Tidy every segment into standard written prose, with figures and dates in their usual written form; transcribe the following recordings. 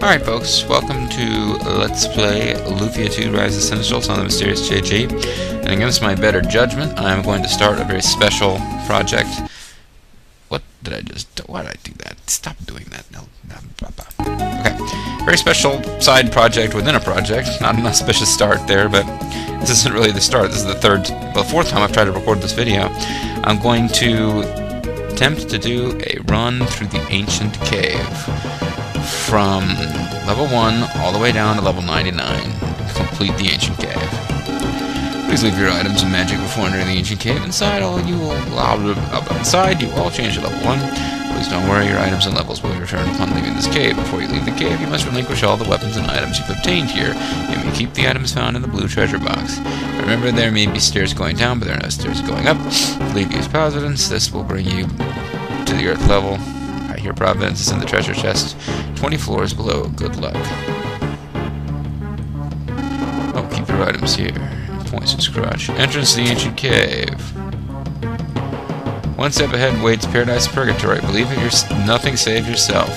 Alright folks, welcome to Let's Play Lufia 2 Rise of Sinistrals on the Mysterious JG. And against my better judgment, I'm going to start a very special project. Why did I do that? Stop doing that. No. Okay. Very special side project within a project. Not an auspicious start there, but this isn't really the start. This is the fourth time I've tried to record this video. I'm going to attempt to do a run through the ancient cave from level 1 all the way down to level 99 to complete the ancient cave. Please leave your items and magic before entering the ancient cave. Inside, you all change to level 1. Please don't worry, your items and levels will be returned upon leaving this cave. Before you leave the cave, you must relinquish all the weapons and items you've obtained here. You may keep the items found in the blue treasure box. Remember, there may be stairs going down, but there are no stairs going up. Leave use Providence. This will bring you to the earth level. I hear Providence is in the treasure chest, 20 floors below. Good luck. Oh, keep your items here. Points his crotch. Entrance to the ancient cave. One step ahead waits Paradise Purgatory. Believe it, you're nothing save yourself.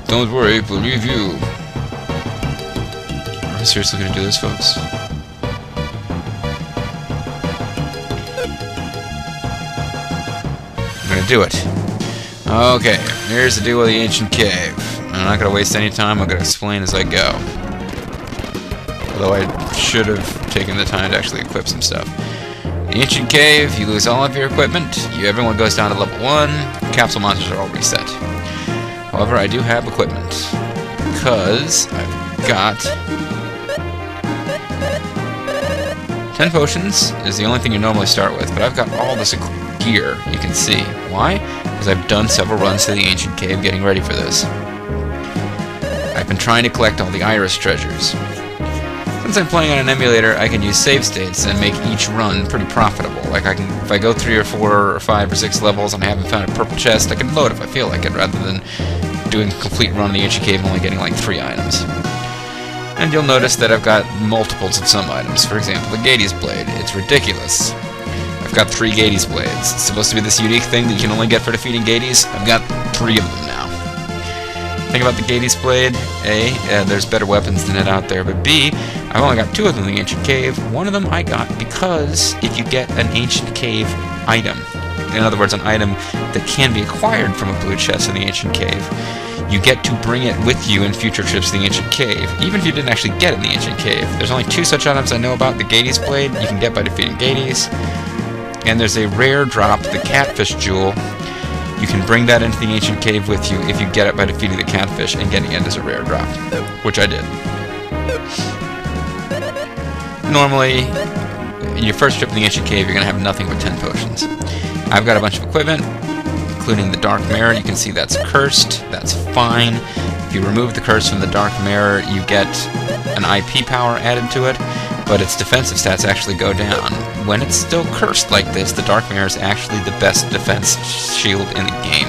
Don't worry, believe you. Are we seriously gonna do this, folks? I'm gonna do it. Okay, here's the deal with the ancient cave. I'm not gonna waste any time, I'm gonna explain as I go. Although I should have taken the time to actually equip some stuff. The ancient cave, you lose all of your equipment, everyone goes down to level 1, capsule monsters are all reset. However, I do have equipment, because I've got 10 potions is the only thing you normally start with, but I've got all this gear, you can see. Why? Because I've done several runs to the ancient cave getting ready for this. I've been trying to collect all the iris treasures. Since I'm playing on an emulator, I can use save states and make each run pretty profitable. Like if I go 3 or 4 or 5 or 6 levels and I haven't found a purple chest, I can load if I feel like it, rather than doing a complete run of the ancient cave and only getting like 3 items. And you'll notice that I've got multiples of some items. For example, the Gades blade. It's ridiculous. I've got 3 Gades blades. It's supposed to be this unique thing that you can only get for defeating Gades. I've got 3 of them now. Thing about the Gades blade, A, there's better weapons than it out there, but B, I've only got 2 of them in the ancient cave. One of them I got because if you get an ancient cave item, in other words, an item that can be acquired from a blue chest in the ancient cave, you get to bring it with you in future trips to the ancient cave, even if you didn't actually get it in the ancient cave. There's only 2 such items I know about. The Gades blade you can get by defeating Gades, and there's a rare drop, the catfish jewel. You can bring that into the ancient cave with you if you get it by defeating the catfish and getting it as a rare drop, which I did. Normally, in your first trip in the ancient cave, you're going to have nothing but 10 potions. I've got a bunch of equipment, including the dark mirror. You can see that's cursed. That's fine. If you remove the curse from the dark mirror, you get an IP power added to it, but its defensive stats actually go down. When it's still cursed like this, the dark mirror is actually the best defense shield in the game.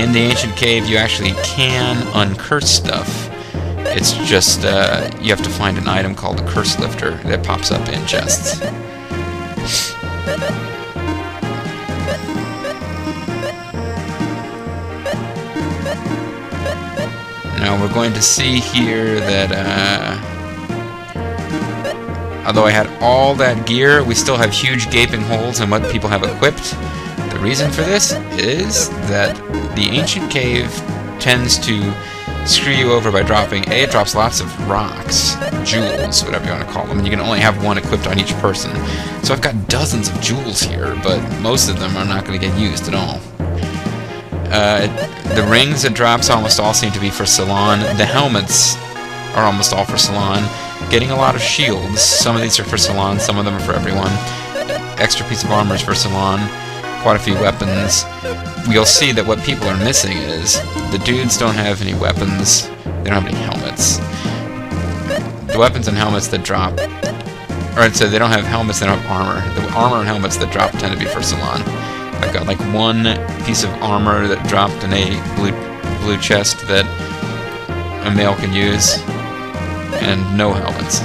In the ancient cave, you actually can uncurse stuff. It's just, you have to find an item called the Curse Lifter that pops up in chests. Now we're going to see here that, although I had all that gear, we still have huge gaping holes in what people have equipped. The reason for this is that the ancient cave tends to screw you over by dropping, it drops lots of rocks, jewels, whatever you want to call them, and you can only have one equipped on each person. So I've got dozens of jewels here, but most of them are not going to get used at all. The rings it drops almost all seem to be for Salon. The helmets are almost all for Salon. Getting a lot of shields. Some of these are for Salon, some of them are for everyone. Extra piece of armor is for Salon. Quite a few weapons. You'll see that what people are missing is the dudes don't have any weapons. They don't have any helmets. The weapons and helmets that drop, or I'd say they don't have helmets, they don't have armor. The armor and helmets that drop tend to be for Salon. I've got like 1 piece of armor that dropped in a blue chest that a male can use, and no helmets.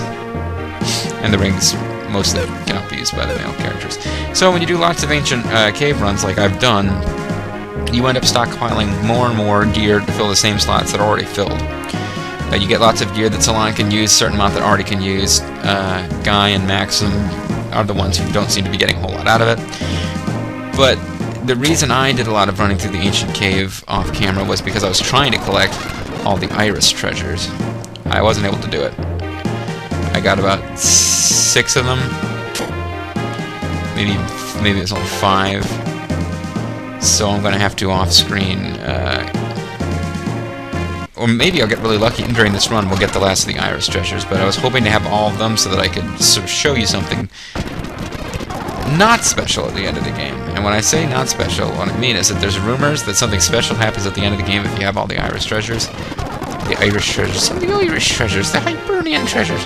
And the rings mostly cannot be used by the male characters. So when you do lots of ancient cave runs like I've done, you end up stockpiling more and more gear to fill the same slots that are already filled. You get lots of gear that Salon can use, certain amount that Artie can use. Guy and Maxim are the ones who don't seem to be getting a whole lot out of it. But the reason I did a lot of running through the ancient cave off camera was because I was trying to collect all the iris treasures. I wasn't able to do it. I got about 6 of them. Maybe it's only 5. So I'm going to have to off-screen, or maybe I'll get really lucky and during this run we'll get the last of the iris treasures, but I was hoping to have all of them so that I could sort of show you something not special at the end of the game. And when I say not special, what I mean is that there's rumors that something special happens at the end of the game if you have all the iris treasures. The Irish treasures, the Irish treasures, the Hibernian treasures.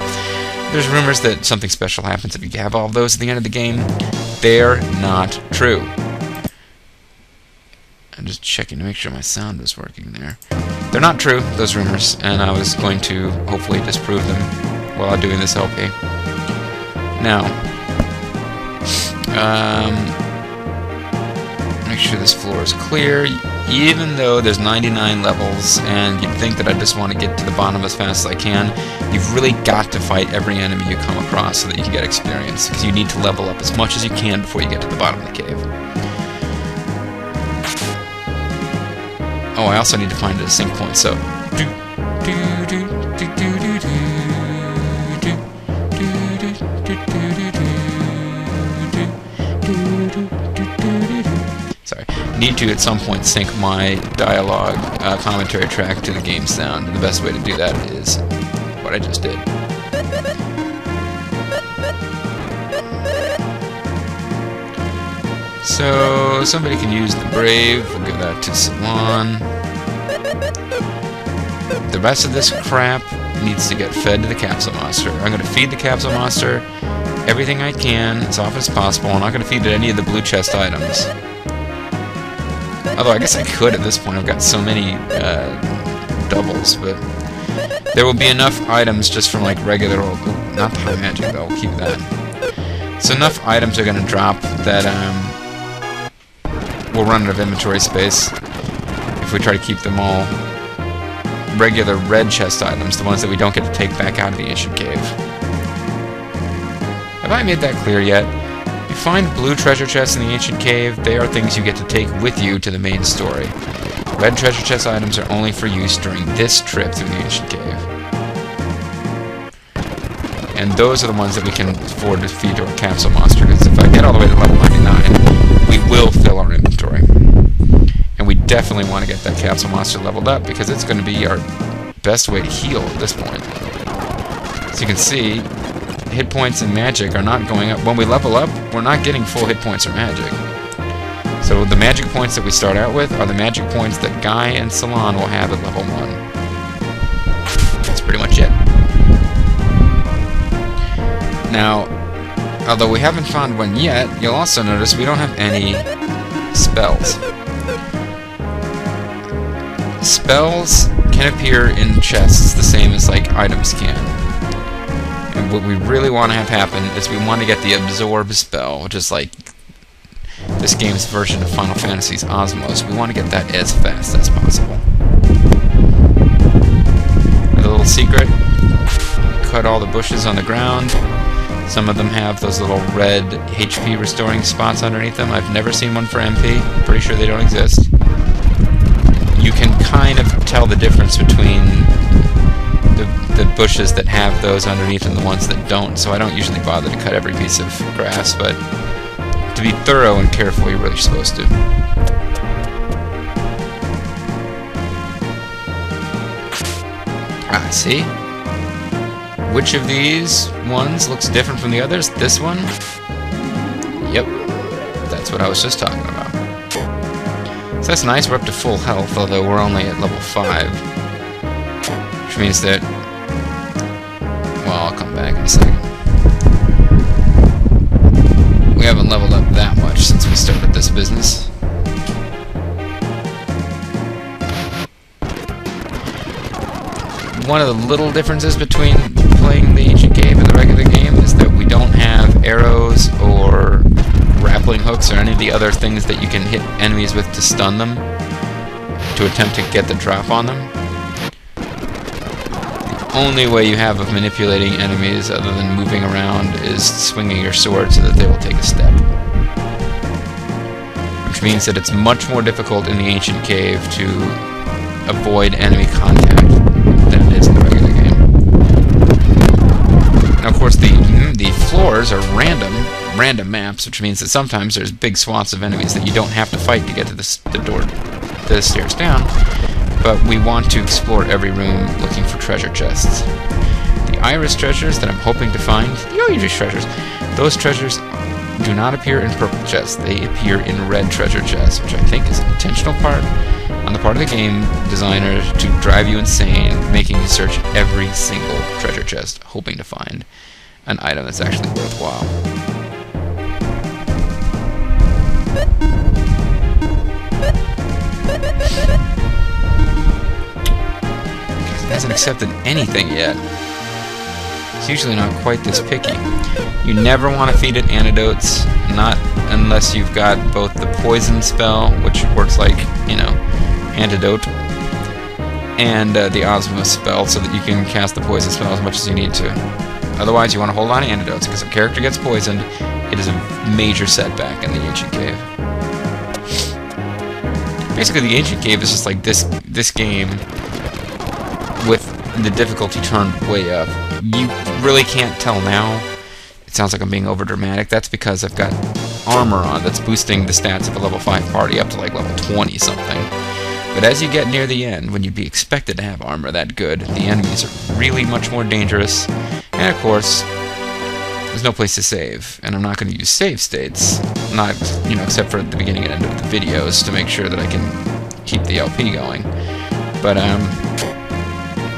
There's rumors that something special happens if you have all of those at the end of the game. They're not true. I'm just checking to make sure my sound is working there. They're not true, those rumors, and I was going to hopefully disprove them while doing this LP. Now, make sure this floor is clear. Even though there's 99 levels, and you'd think that I just want to get to the bottom as fast as I can, you've really got to fight every enemy you come across so that you can get experience, because you need to level up as much as you can before you get to the bottom of the cave. Oh, I also need to find a sync point, so... Sorry. Need to, at some point, sync my dialogue commentary track to the game sound, and the best way to do that is what I just did. So, somebody can use the Brave. We'll give that to Salon. The rest of this crap needs to get fed to the Capsule Monster. I'm going to feed the Capsule Monster everything I can, as often as possible. I'm not going to feed it any of the blue chest items. Although, I guess I could at this point. I've got so many doubles, but there will be enough items just from, like, regular old... Ooh, not the high magic, though. We'll keep that. So enough items are going to drop that, we'll run out of inventory space if we try to keep them all regular red chest items, the ones that we don't get to take back out of the ancient cave. Have I made that clear yet? If you find blue treasure chests in the ancient cave, they are things you get to take with you to the main story. Red treasure chest items are only for use during this trip through the ancient cave. And those are the ones that we can afford to feed to our Capsule Monster, because if I get all the way to level 99, we will fill our inventory. And we definitely want to get that Capsule Monster leveled up, because it's going to be our best way to heal at this point. As you can see, hit points and magic are not going up. When we level up, we're not getting full hit points or magic. So the magic points that we start out with are the magic points that Guy and Salon will have at level 1. That's pretty much it. Now, although we haven't found one yet, you'll also notice we don't have any spells. Spells can appear in chests the same as, like, items can. And what we really want to have happen is we want to get the Absorb spell, which is like this game's version of Final Fantasy's Osmos. We want to get that as fast as possible. With a little secret, cut all the bushes on the ground. Some of them have those little red HP restoring spots underneath them. I've never seen one for MP. I'm pretty sure they don't exist. You can kind of tell the difference between the bushes that have those underneath and the ones that don't, so I don't usually bother to cut every piece of grass, but to be thorough and careful, you're really supposed to. Ah, see? Which of these ones looks different from the others? This one? Yep. That's what I was just talking about. So that's nice, we're up to full health, although we're only at level 5. Which means that... well, I'll come back in a second. We haven't leveled up that much since we started this business. One of the little differences between playing the Ancient Cave and the regular game is that we don't have arrows or grappling hooks or any of the other things that you can hit enemies with to stun them. to attempt to get the drop on them. The only way you have of manipulating enemies other than moving around is swinging your sword so that they will take a step. Which means that it's much more difficult in the ancient cave to avoid enemy contact than it is in the regular game. Now, of course, the floors are random maps, which means that sometimes there's big swaths of enemies that you don't have to fight to get to the stairs down, but we want to explore every room looking for treasure chests. The iris treasures that I'm hoping to find, the Oyuji treasures, those treasures do not appear in purple chests, they appear in red treasure chests, which I think is an intentional part on the part of the game designer to drive you insane, making you search every single treasure chest, hoping to find an item that's actually worthwhile. It hasn't accepted anything yet. It's usually not quite this picky. You never want to feed it antidotes, not unless you've got both the poison spell, which works like, you know, antidote, and the osmos spell, so that you can cast the poison spell as much as you need to. Otherwise, you want to hold on to antidotes, because if a character gets poisoned, it is a major setback in the ancient cave. Basically, the ancient cave is just like this game with the difficulty turned way up. You really can't tell now. It sounds like I'm being overdramatic. That's because I've got armor on that's boosting the stats of a level 5 party up to like level 20 something. But as you get near the end, when you'd be expected to have armor that good, the enemies are really much more dangerous. And of course, there's no place to save. And I'm not going to use save states, not, you know, except for at the beginning and end of the videos to make sure that I can keep the LP going. But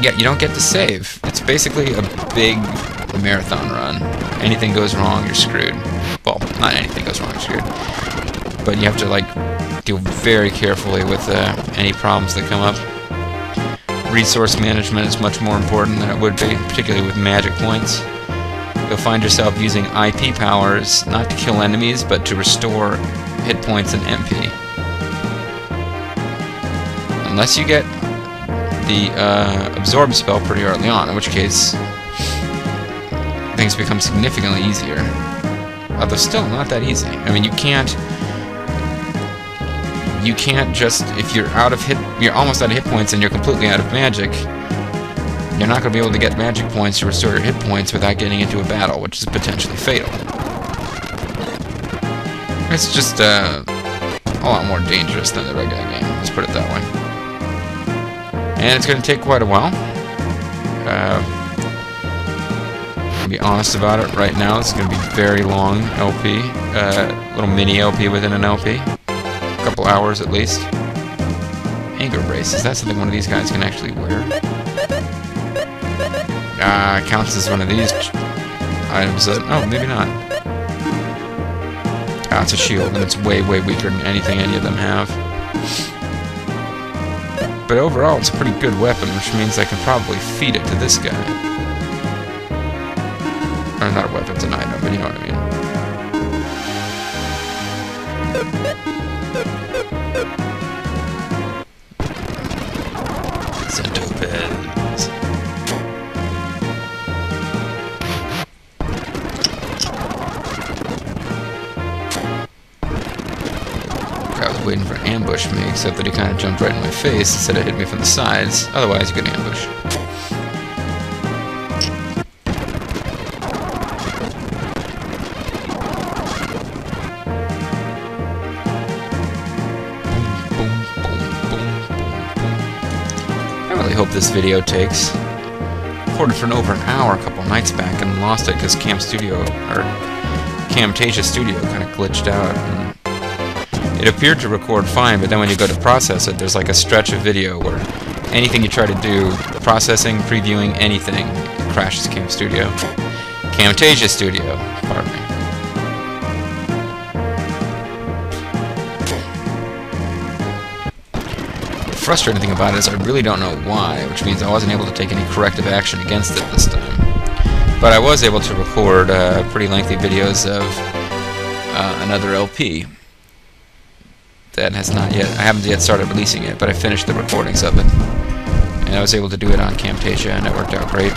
yeah, you don't get to save. It's basically a big marathon run. Anything goes wrong, you're screwed. Well, not anything goes wrong, you're screwed. But you have to, like, deal very carefully with any problems that come up. Resource management is much more important than it would be, particularly with magic points. You'll find yourself using IP powers, not to kill enemies, but to restore hit points and MP. Unless you get the absorb spell pretty early on, in which case things become significantly easier. Although still not that easy. I mean, you can't just, if you're you're almost out of hit points and you're completely out of magic, you're not going to be able to get magic points to restore your hit points without getting into a battle, which is potentially fatal. It's just a lot more dangerous than the regular game, let's put it that way. And it's going to take quite a while. To be honest about it, right now it's going to be very long LP, little mini LP within an LP, a couple hours at least. Anger brace, is that something one of these guys can actually wear? Counts as one of these items that, oh, maybe not. It's a shield, and it's way, way weaker than anything any of them have. But overall, it's a pretty good weapon, which means I can probably feed it to this guy. Or not a weapon, it's an item, but you know what I mean. Centopeds. I was waiting for an ambush me, except that he kind of jumped right in my face instead of hit me from the sides. Otherwise, you could ambush. I really hope this video takes. Recorded for over an hour a couple nights back and lost it because Camtasia Studio kind of glitched out. And it appeared to record fine, but then when you go to process it, there's like a stretch of video where anything you try to do, processing, previewing, anything, it crashes Camtasia Studio, pardon me. The frustrating thing about it is I really don't know why, which means I wasn't able to take any corrective action against it this time. But I was able to record pretty lengthy videos of another LP. that has not yet, I haven't yet started releasing it, but I finished the recordings of it. And I was able to do it on Camtasia, and it worked out great.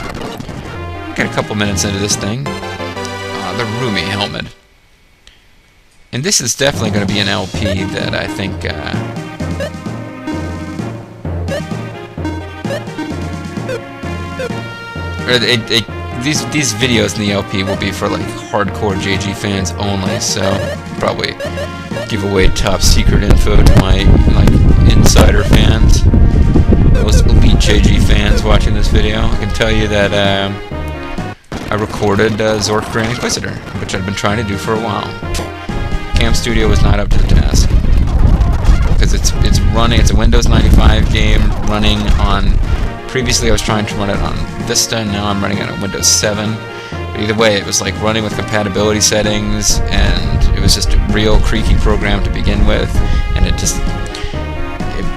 Get a couple minutes into this thing. The Rumi helmet. And this is definitely going to be an LP that I think... these videos in the LP will be for like hardcore JG fans only, so probably give away top secret info to my like insider fans, those elite JG fans watching this video. I can tell you that I recorded Zork Grand Inquisitor, which I've been trying to do for a while. Cam Studio was not up to the task because it's running. It's a Windows 95 game running on. Previously, I was trying to run it on Vista, and now I'm running it on Windows 7. But either way, it was like running with compatibility settings, and it was just a real creaky program to begin with, and it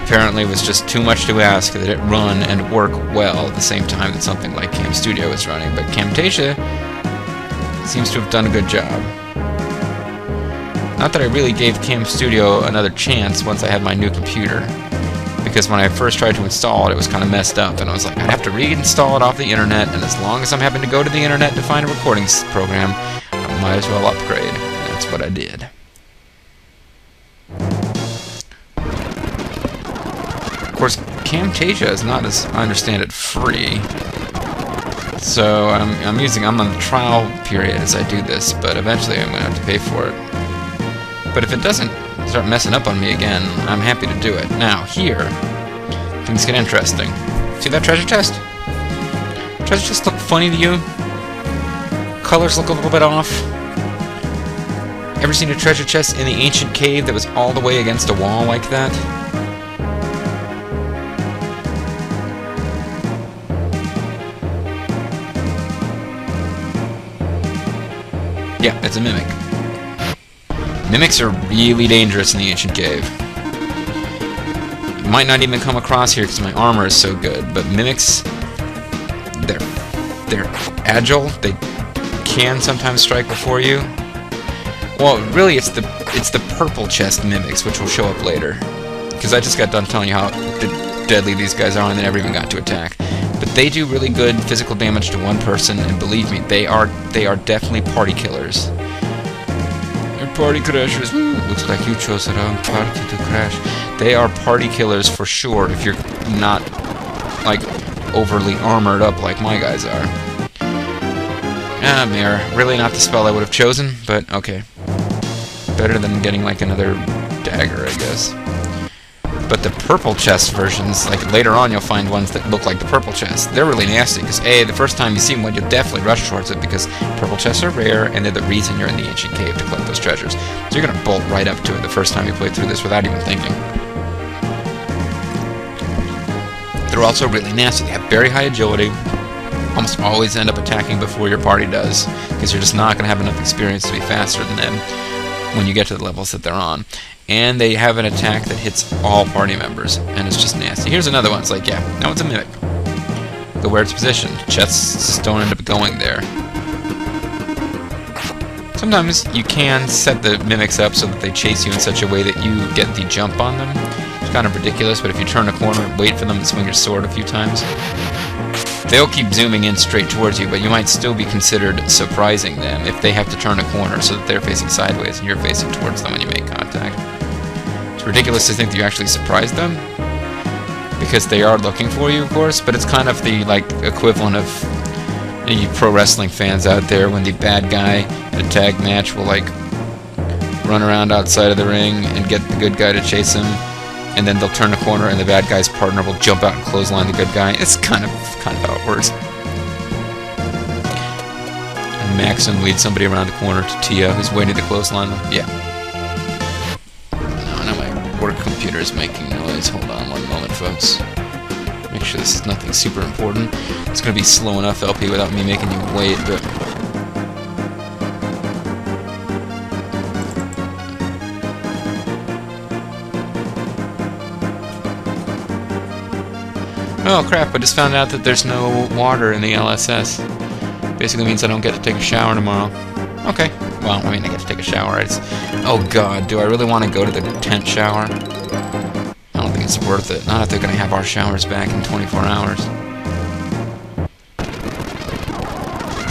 apparently was just too much to ask that it run and work well at the same time that something like Cam Studio was running. But Camtasia seems to have done a good job. Not that I really gave Cam Studio another chance once I had my new computer, because when I first tried to install it, it was kind of messed up, and I was like, I'd have to reinstall it off the internet, and as long as I'm having to go to the internet to find a recording program, I might as well upgrade. And that's what I did. Of course, Camtasia is not, as I understand it, free. So I'm on the trial period as I do this, but eventually I'm going to have to pay for it. But if it doesn't start messing up on me again, I'm happy to do it. Now, here, things get interesting. See that treasure chest? Treasure chest look funny to you? Colors look a little bit off? Ever seen a treasure chest in the ancient cave that was all the way against a wall like that? Yeah, it's a mimic. Mimics are really dangerous in the ancient cave. You might not even come across here because my armor is so good, but mimics, they're agile. They can sometimes strike before you. Well, really, it's the purple chest mimics, which will show up later. Because I just got done telling you how deadly these guys are, and they never even got to attack. But they do really good physical damage to one person, and believe me, they are definitely party killers. Party crashers. Looks like you chose the wrong party to crash. They are party killers for sure if you're not like overly armored up like my guys are. Ah, Mirror. Really not the spell I would have chosen, but okay. Better than getting like another dagger, I guess. But the purple chest versions, like later on you'll find ones that look like the purple chest. They're really nasty, because A, the first time you see one, you'll definitely rush towards it, because purple chests are rare, and they're the reason you're in the ancient cave to collect those treasures. So you're going to bolt right up to it the first time you play through this without even thinking. They're also really nasty. They have very high agility. Almost always end up attacking before your party does, because you're just not going to have enough experience to be faster than them when you get to the levels that they're on. And they have an attack that hits all party members, and it's just nasty. Here's another one. It's like, yeah, that one's a mimic. Look at where it's positioned. Chests just don't end up going there. Sometimes you can set the mimics up so that they chase you in such a way that you get the jump on them. It's kind of ridiculous, but if you turn a corner and wait for them and swing your sword a few times, they'll keep zooming in straight towards you, but you might still be considered surprising them if they have to turn a corner so that they're facing sideways and you're facing towards them when you make contact. It's ridiculous to think that you actually surprised them, because they are looking for you, of course, but it's kind of the like equivalent of you pro wrestling fans out there when the bad guy in a tag match will like run around outside of the ring and get the good guy to chase him, and then they'll turn a corner and the bad guy's partner will jump out and clothesline the good guy. It's kind of how it works. And Maxim leads somebody around the corner to Tia, who's waiting to clothesline them. Yeah. No, my work computer is making noise. Hold on one moment, folks. Make sure this is nothing super important. It's going to be slow enough LP without me making you wait, but... Oh crap, I just found out that there's no water in the LSS. Basically means I don't get to take a shower tomorrow. Okay. Well, I mean, I get to take a shower. Oh god, do I really want to go to the tent shower? I don't think it's worth it. Not if they're going to have our showers back in 24 hours.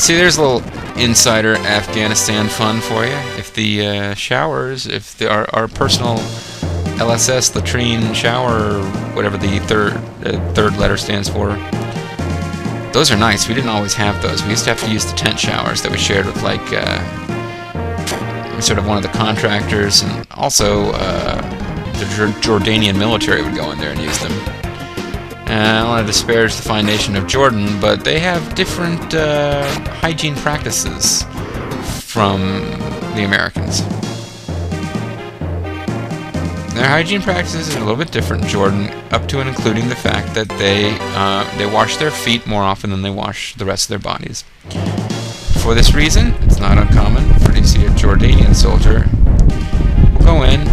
See, there's a little insider Afghanistan fun for you. If the showers, if our personal LSS latrine shower, whatever the third letter stands for, those are nice. We didn't always have those. We used to have to use the tent showers that we shared with, like, sort of one of the contractors, and also the Jordanian military would go in there and use them. I don't want to disparage the fine nation of Jordan, but they have different hygiene practices from the Americans. Their hygiene practices are a little bit different in Jordan, up to and including the fact that they wash their feet more often than they wash the rest of their bodies. For this reason, it's not uncommon for you to see a Jordanian soldier go in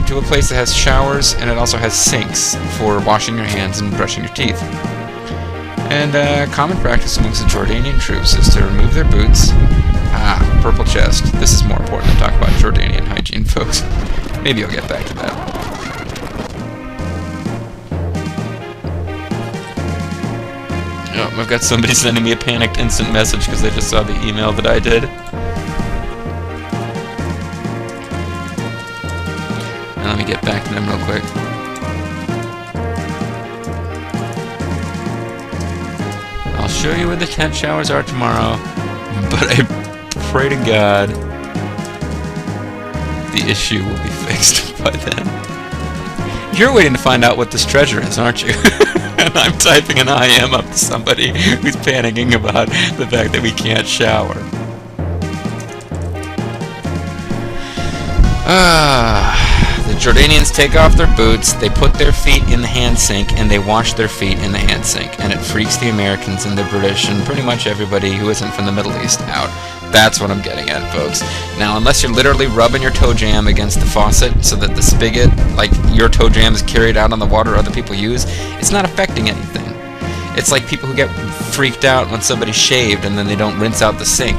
to a place that has showers, and it also has sinks for washing your hands and brushing your teeth. And common practice amongst the Jordanian troops is to remove their boots. Purple chest. This is more important to talk about Jordanian hygiene, folks. Maybe I'll get back to that. Oh, I've got somebody sending me a panicked instant message because they just saw the email that I did. Let me get back to them real quick. I'll show you where the tent showers are tomorrow, but I pray to God the issue will be fixed by then. You're waiting to find out what this treasure is, aren't you? And I'm typing an IM up to somebody who's panicking about the fact that we can't shower. The Jordanians take off their boots, they put their feet in the hand sink, and they wash their feet in the hand sink. And it freaks the Americans and the British and pretty much everybody who isn't from the Middle East out. That's what I'm getting at, folks. Now, unless you're literally rubbing your toe jam against the faucet so that the spigot, like your toe jam, is carried out on the water other people use, it's not affecting anything. It's like people who get freaked out when somebody's shaved and then they don't rinse out the sink.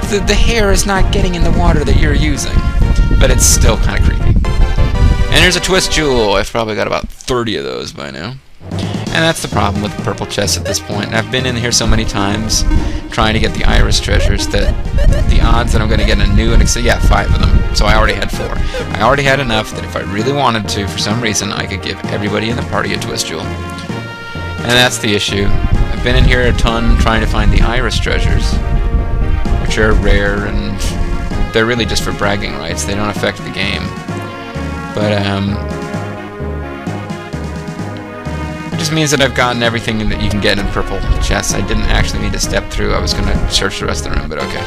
The hair is not getting in the water that you're using, but it's still kind of creepy. And here's a twist jewel. I've probably got about 30 of those by now. And that's the problem with the purple chest at this point. And I've been in here so many times trying to get the iris treasures that the odds that I'm going to get a new and 5 of them. So I already had 4. I already had enough that if I really wanted to, for some reason, I could give everybody in the party a twist jewel. And that's the issue. I've been in here a ton trying to find the iris treasures, which are rare and they're really just for bragging rights. They don't affect the game. But it just means that I've gotten everything that you can get in purple chests. I didn't actually need to step through. I was going to search the rest of the room, but okay.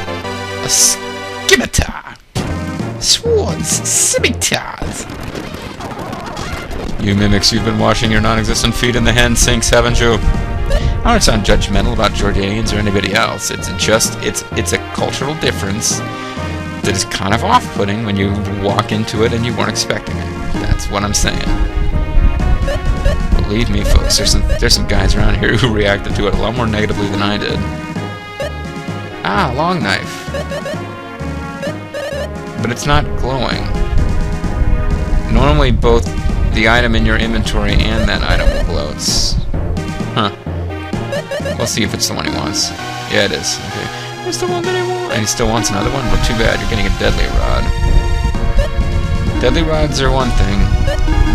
A scimitar. Swords. Scimitars. You mimics, you've been washing your non-existent feet in the hand sinks, haven't you? I don't sound judgmental about Jordanians or anybody else. It's a cultural difference that is kind of off-putting when you walk into it and you weren't expecting it. That's what I'm saying. Believe me, folks, there's some guys around here who reacted to it a lot more negatively than I did. Long knife. But it's not glowing. Normally both the item in your inventory and that item will glow. We'll see if it's the one he wants. Yeah, it is. Okay. It's the one that he wants. And he still wants another one? Well, too bad. You're getting a deadly rod. Deadly rods are one thing.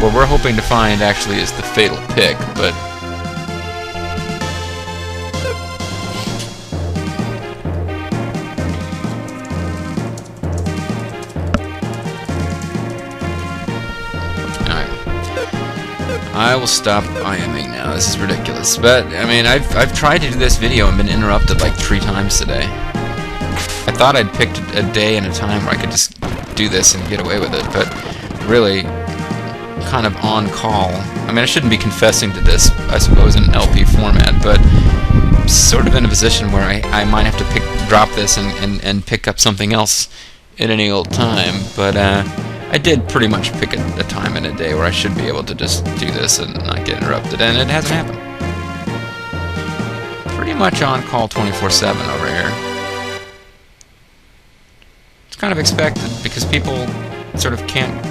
What we're hoping to find actually is the fatal pick, but... I will stop IMing now. This is ridiculous. But, I mean, I've tried to do this video and been interrupted like 3 times today. I thought I'd picked a day and a time where I could just do this and get away with it, but really, kind of on call. I mean, I shouldn't be confessing to this, I suppose, in LP format, but sort of in a position where I might have to drop this and pick up something else at any old time, but I did pretty much pick a time in a day where I should be able to just do this and not get interrupted, and it hasn't happened. Pretty much on call 24/7 over here. kind of expected, because people sort of can't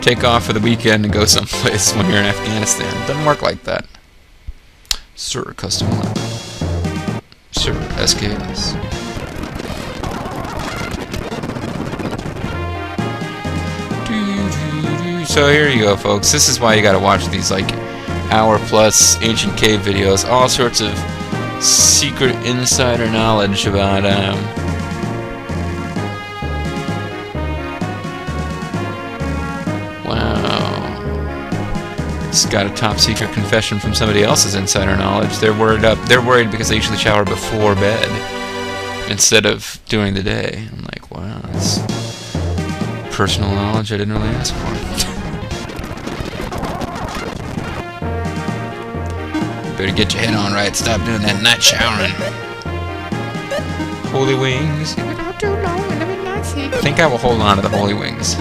take off for the weekend and go someplace when you're in Afghanistan. It doesn't work like that. Sir, custom level. Sir, SKS. So here you go, folks. This is why you gotta watch these, like, hour-plus ancient cave videos. All sorts of secret insider knowledge about, wow. It's got a top-secret confession from somebody else's insider knowledge. They're worried because they usually shower before bed instead of during the day. I'm like, wow, that's personal knowledge I didn't really ask for. Better get your head on right. Stop doing that night showering. Holy wings. I think I will hold on to the holy wings.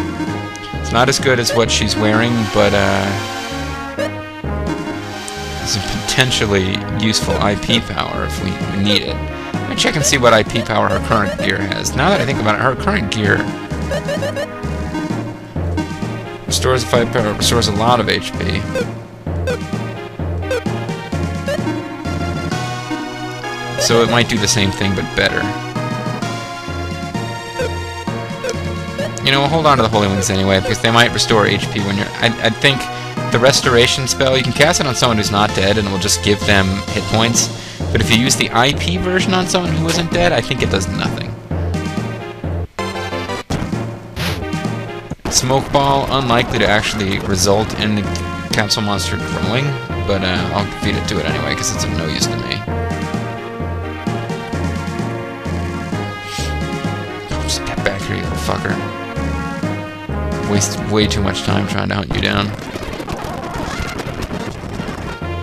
It's not as good as what she's wearing, but it's a potentially useful IP power if we need it. Let me check and see what IP power her current gear has. Now that I think about it, her current gear restores 5 power, restores a lot of HP. So it might do the same thing, but better. You know, we'll hold on to the Holy Wings anyway, because they might restore HP when you're... I think the restoration spell, you can cast it on someone who's not dead, and it will just give them hit points. But if you use the IP version on someone who isn't dead, I think it does nothing. Smoke Ball, unlikely to actually result in the Council Monster growing, but I'll feed it to it anyway, because it's of no use to me. Step back here, you little fucker. Wasted way too much time trying to hunt you down.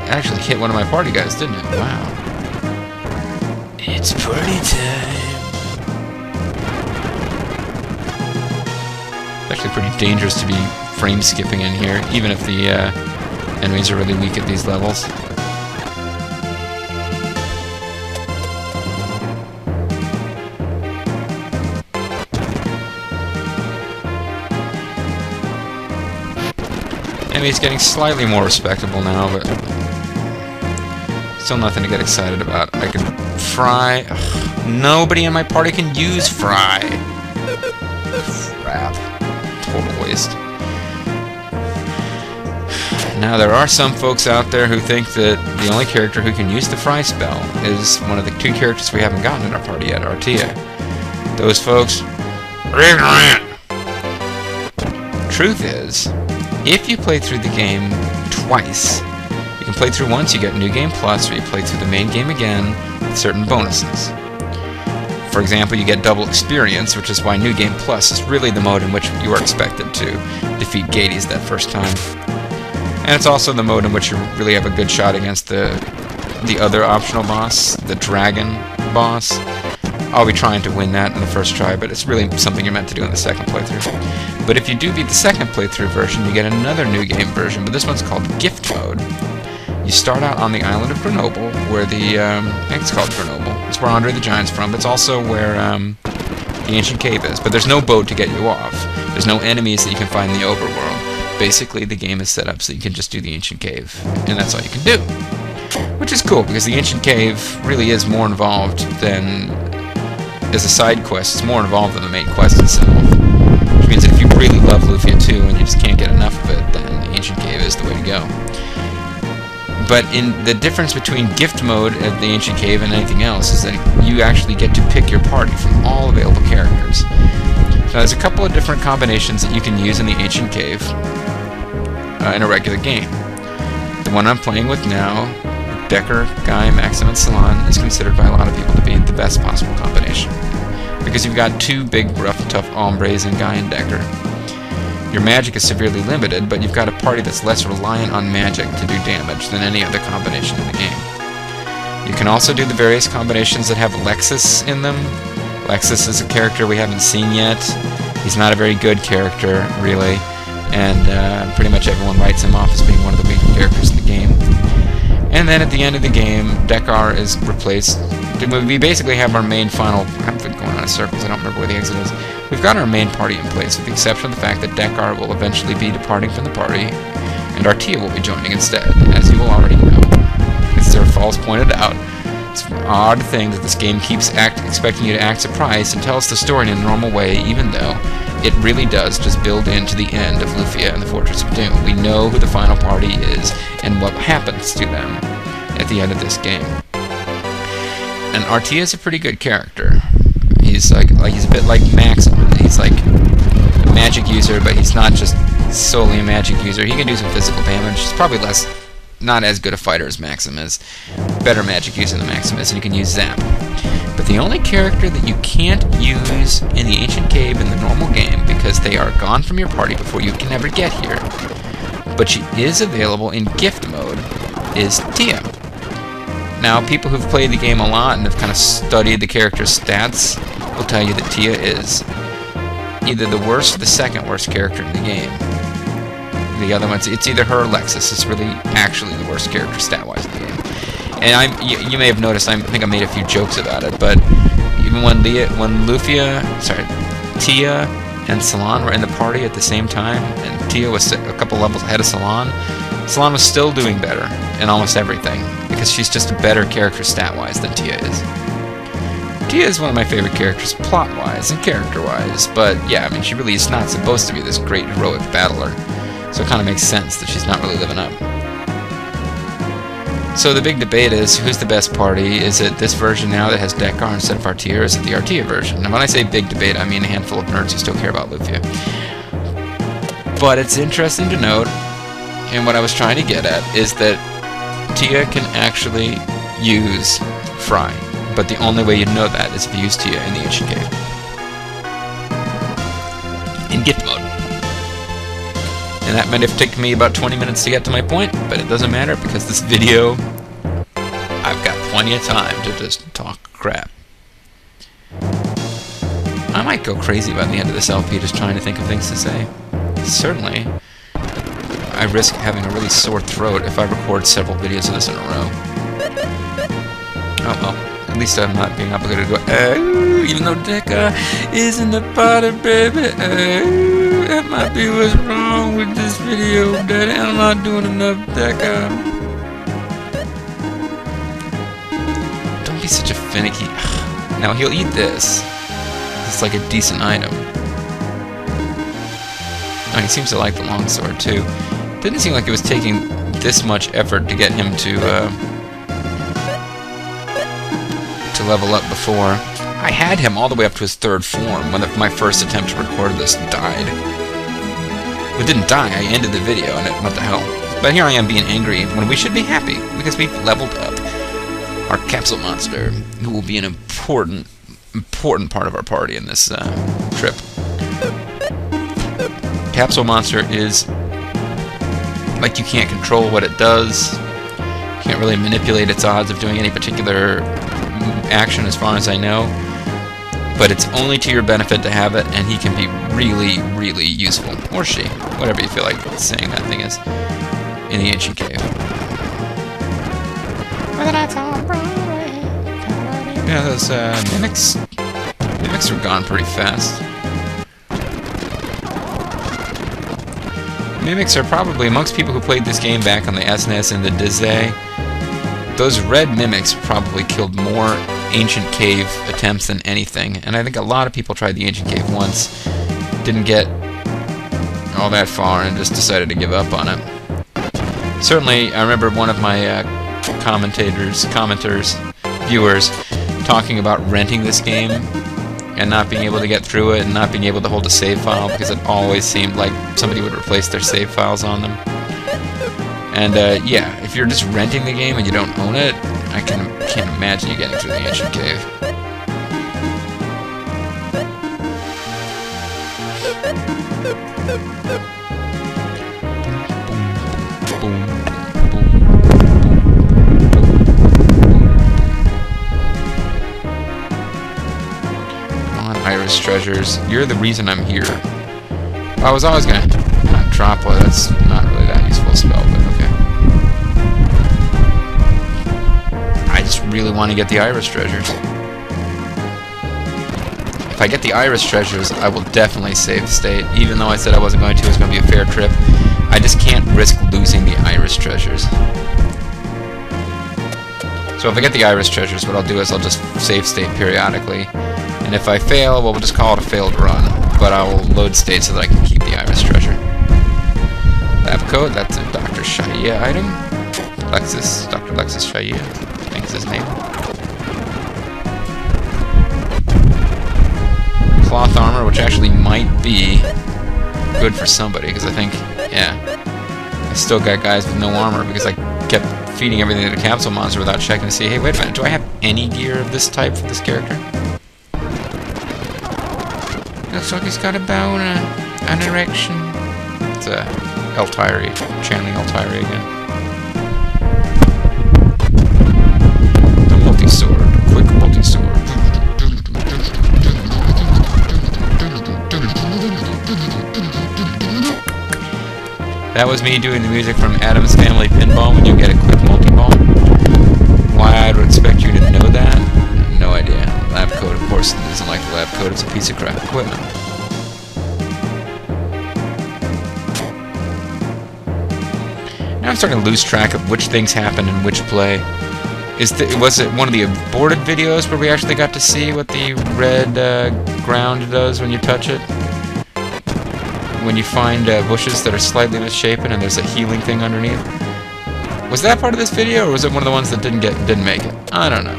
It actually hit one of my party guys, didn't it? Wow. It's party time. It's actually pretty dangerous to be frame skipping in here, even if the enemies are really weak at these levels. Enemy's getting slightly more respectable now, but still nothing to get excited about. I can fry. Ugh, nobody in my party can use fry. Crap. Total waste. Now, there are some folks out there who think that the only character who can use the fry spell is one of the 2 characters we haven't gotten in our party yet, Artia. Those folks are ignorant. Truth is, if you play through the game twice, you can play through once, you get New Game Plus, or you play through the main game again with certain bonuses. For example, you get double experience, which is why New Game Plus is really the mode in which you are expected to defeat Gades that first time. And it's also the mode in which you really have a good shot against the other optional boss, the dragon boss. I'll be trying to win that in the first try, but it's really something you're meant to do in the second playthrough. But if you do beat the second playthrough version, you get another New Game version, but this one's called Gift Mode. You start out on the island of Grenoble, where the, I think it's called Grenoble. It's where Andre the Giant's from, but it's also where the ancient cave is. But there's no boat to get you off. There's no enemies that you can find in the overworld. Basically, the game is set up so you can just do the ancient cave, and that's all you can do. Which is cool, because the ancient cave really is more involved than... as a side quest, it's more involved than the main quest itself. Which means that if you really love Lufia 2 and you just can't get enough of it, then the ancient cave is the way to go. But in the difference between gift mode at the ancient cave and anything else is that you actually get to pick your party from all available characters. So there's a couple of different combinations that you can use in the ancient cave in a regular game. The one I'm playing with now, Decker, Guy, Maxim, and Salon, is considered by a lot of people to be the best possible combination. Because you've got 2 big, rough, tough hombres in Guy and Decker. Your magic is severely limited, but you've got a party that's less reliant on magic to do damage than any other combination in the game. You can also do the various combinations that have Lexus in them. Lexus is a character we haven't seen yet. He's not a very good character, really, and pretty much everyone writes him off as being one of the weaker characters in the game. And then at the end of the game, Dekar is replaced. We basically have our main final... I'm going on in circles, I don't remember where the exit is. We've got our main party in place, with the exception of the fact that Deckar will eventually be departing from the party, and Artia will be joining instead, as you will already know. As their falls pointed out, it's an odd thing that this game keeps expecting you to act surprised and tell us the story in a normal way, even though it really does just build into the end of Lufia and the Fortress of Doom. We know who the final party is and what happens to them at the end of this game. And Artia is a pretty good character. He's he's a bit like Maxim. He's like a magic user, but he's not just solely a magic user. He can do some physical damage. He's probably not as good a fighter as Maxim is. Better magic user than Maxim is, and you can use Zap. But the only character that you can't use in the Ancient Cave in the normal game, because they are gone from your party before you can ever get here, but she is available in gift mode, is Tia. Now, people who've played the game a lot and have kind of studied the character's stats will tell you that Tia is either the worst or the second worst character in the game. The other ones, it's either her or Lexus. It's really actually the worst character stat-wise in the game. And you may have noticed, I think I made a few jokes about it, but even when Tia and Salon were in the party at the same time, and Tia was a couple levels ahead of Salon was still doing better in almost everything, because she's just a better character stat-wise than Tia is. Tia is one of my favorite characters plot-wise and character-wise, but yeah, I mean, she really is not supposed to be this great heroic battler, so it kind of makes sense that she's not really living up. So the big debate is, who's the best party? Is it this version now that has Deckar instead of Artia, or is it the Artia version? And when I say big debate, I mean a handful of nerds who still care about Lufia. But it's interesting to note, and what I was trying to get at, is that Tia can actually use Fry. But the only way you'd know that is if you use Tia in the Ancient Cave. In gift mode. And that might have taken me about 20 minutes to get to my point, but it doesn't matter, because this video, I've got plenty of time to just talk crap. I might go crazy by the end of this LP just trying to think of things to say. Certainly, I risk having a really sore throat if I record several videos of this in a row. Oh well, at least I'm not being obligated to go, oh, even though Deckar isn't the party, baby, oh. That might be what's wrong with this video, Daddy. I'm not doing enough, Deckar. Don't be such a finicky. Now, he'll eat this. It's like a decent item. Oh, he seems to like the longsword, too. Didn't seem like it was taking this much effort to get him to level up before. I had him all the way up to his 3rd form when my first attempt to record this died. It didn't die, I ended the video, and what the hell. But here I am being angry when we should be happy, because we've leveled up our capsule monster, who will be an important part of our party in this trip. Capsule monster is like you can't control what it does. You can't really manipulate its odds of doing any particular action as far as I know. But it's only to your benefit to have it, and he can be really, really useful. Or she. Whatever you feel like saying that thing is. In the Ancient Cave. Yeah, those mimics are gone pretty fast. Mimics are probably, amongst people who played this game back on the SNES and the Dizzy, those red mimics probably killed more Ancient Cave attempts than anything, and I think a lot of people tried the Ancient Cave once, didn't get all that far, and just decided to give up on it. Certainly, I remember one of my commenters, viewers, talking about renting this game and not being able to get through it and not being able to hold a save file because it always seemed like somebody would replace their save files on them. And yeah, if you're just renting the game and you don't own it, I can't imagine you getting through the Ancient Cave. Come on, Iris Treasures. You're the reason I'm here. I was always gonna drop one. That's not really that useful a spell, but okay. I just really want to get the Iris Treasures. If I get the Iris treasures, I will definitely save state. Even though I said I wasn't going to, it's going to be a fair trip. I just can't risk losing the Iris treasures. So if I get the Iris treasures, what I'll do is I'll just save state periodically. And if I fail, well, we'll just call it a failed run. But I will load state so that I can keep the Iris treasure. Lab code, that's a Dr. Shaya item. Lexus, Dr. Lexus Shaya, I think is his name. Cloth armor, which actually might be good for somebody, because I think, yeah, I still got guys with no armor because I kept feeding everything to the capsule monster without checking to see, hey, wait a minute, do I have any gear of this type for this character? Looks like he's got a bow and an erection. It's a Eltiri, channeling Eltiri again. The multi-sword, quick multi-sword. That was me doing the music from Addams Family Pinball when you get a quick multi-ball. Why I would expect you to know that? No idea. Lab code, of course, isn't like the lab code, it's a piece of crap equipment. Now I'm starting to lose track of which things happened in which play. Was it one of the aborted videos where we actually got to see what the red ground does when you touch it? When you find bushes that are slightly misshapen and there's a healing thing underneath. Was that part of this video, or was it one of the ones that didn't make it? I don't know.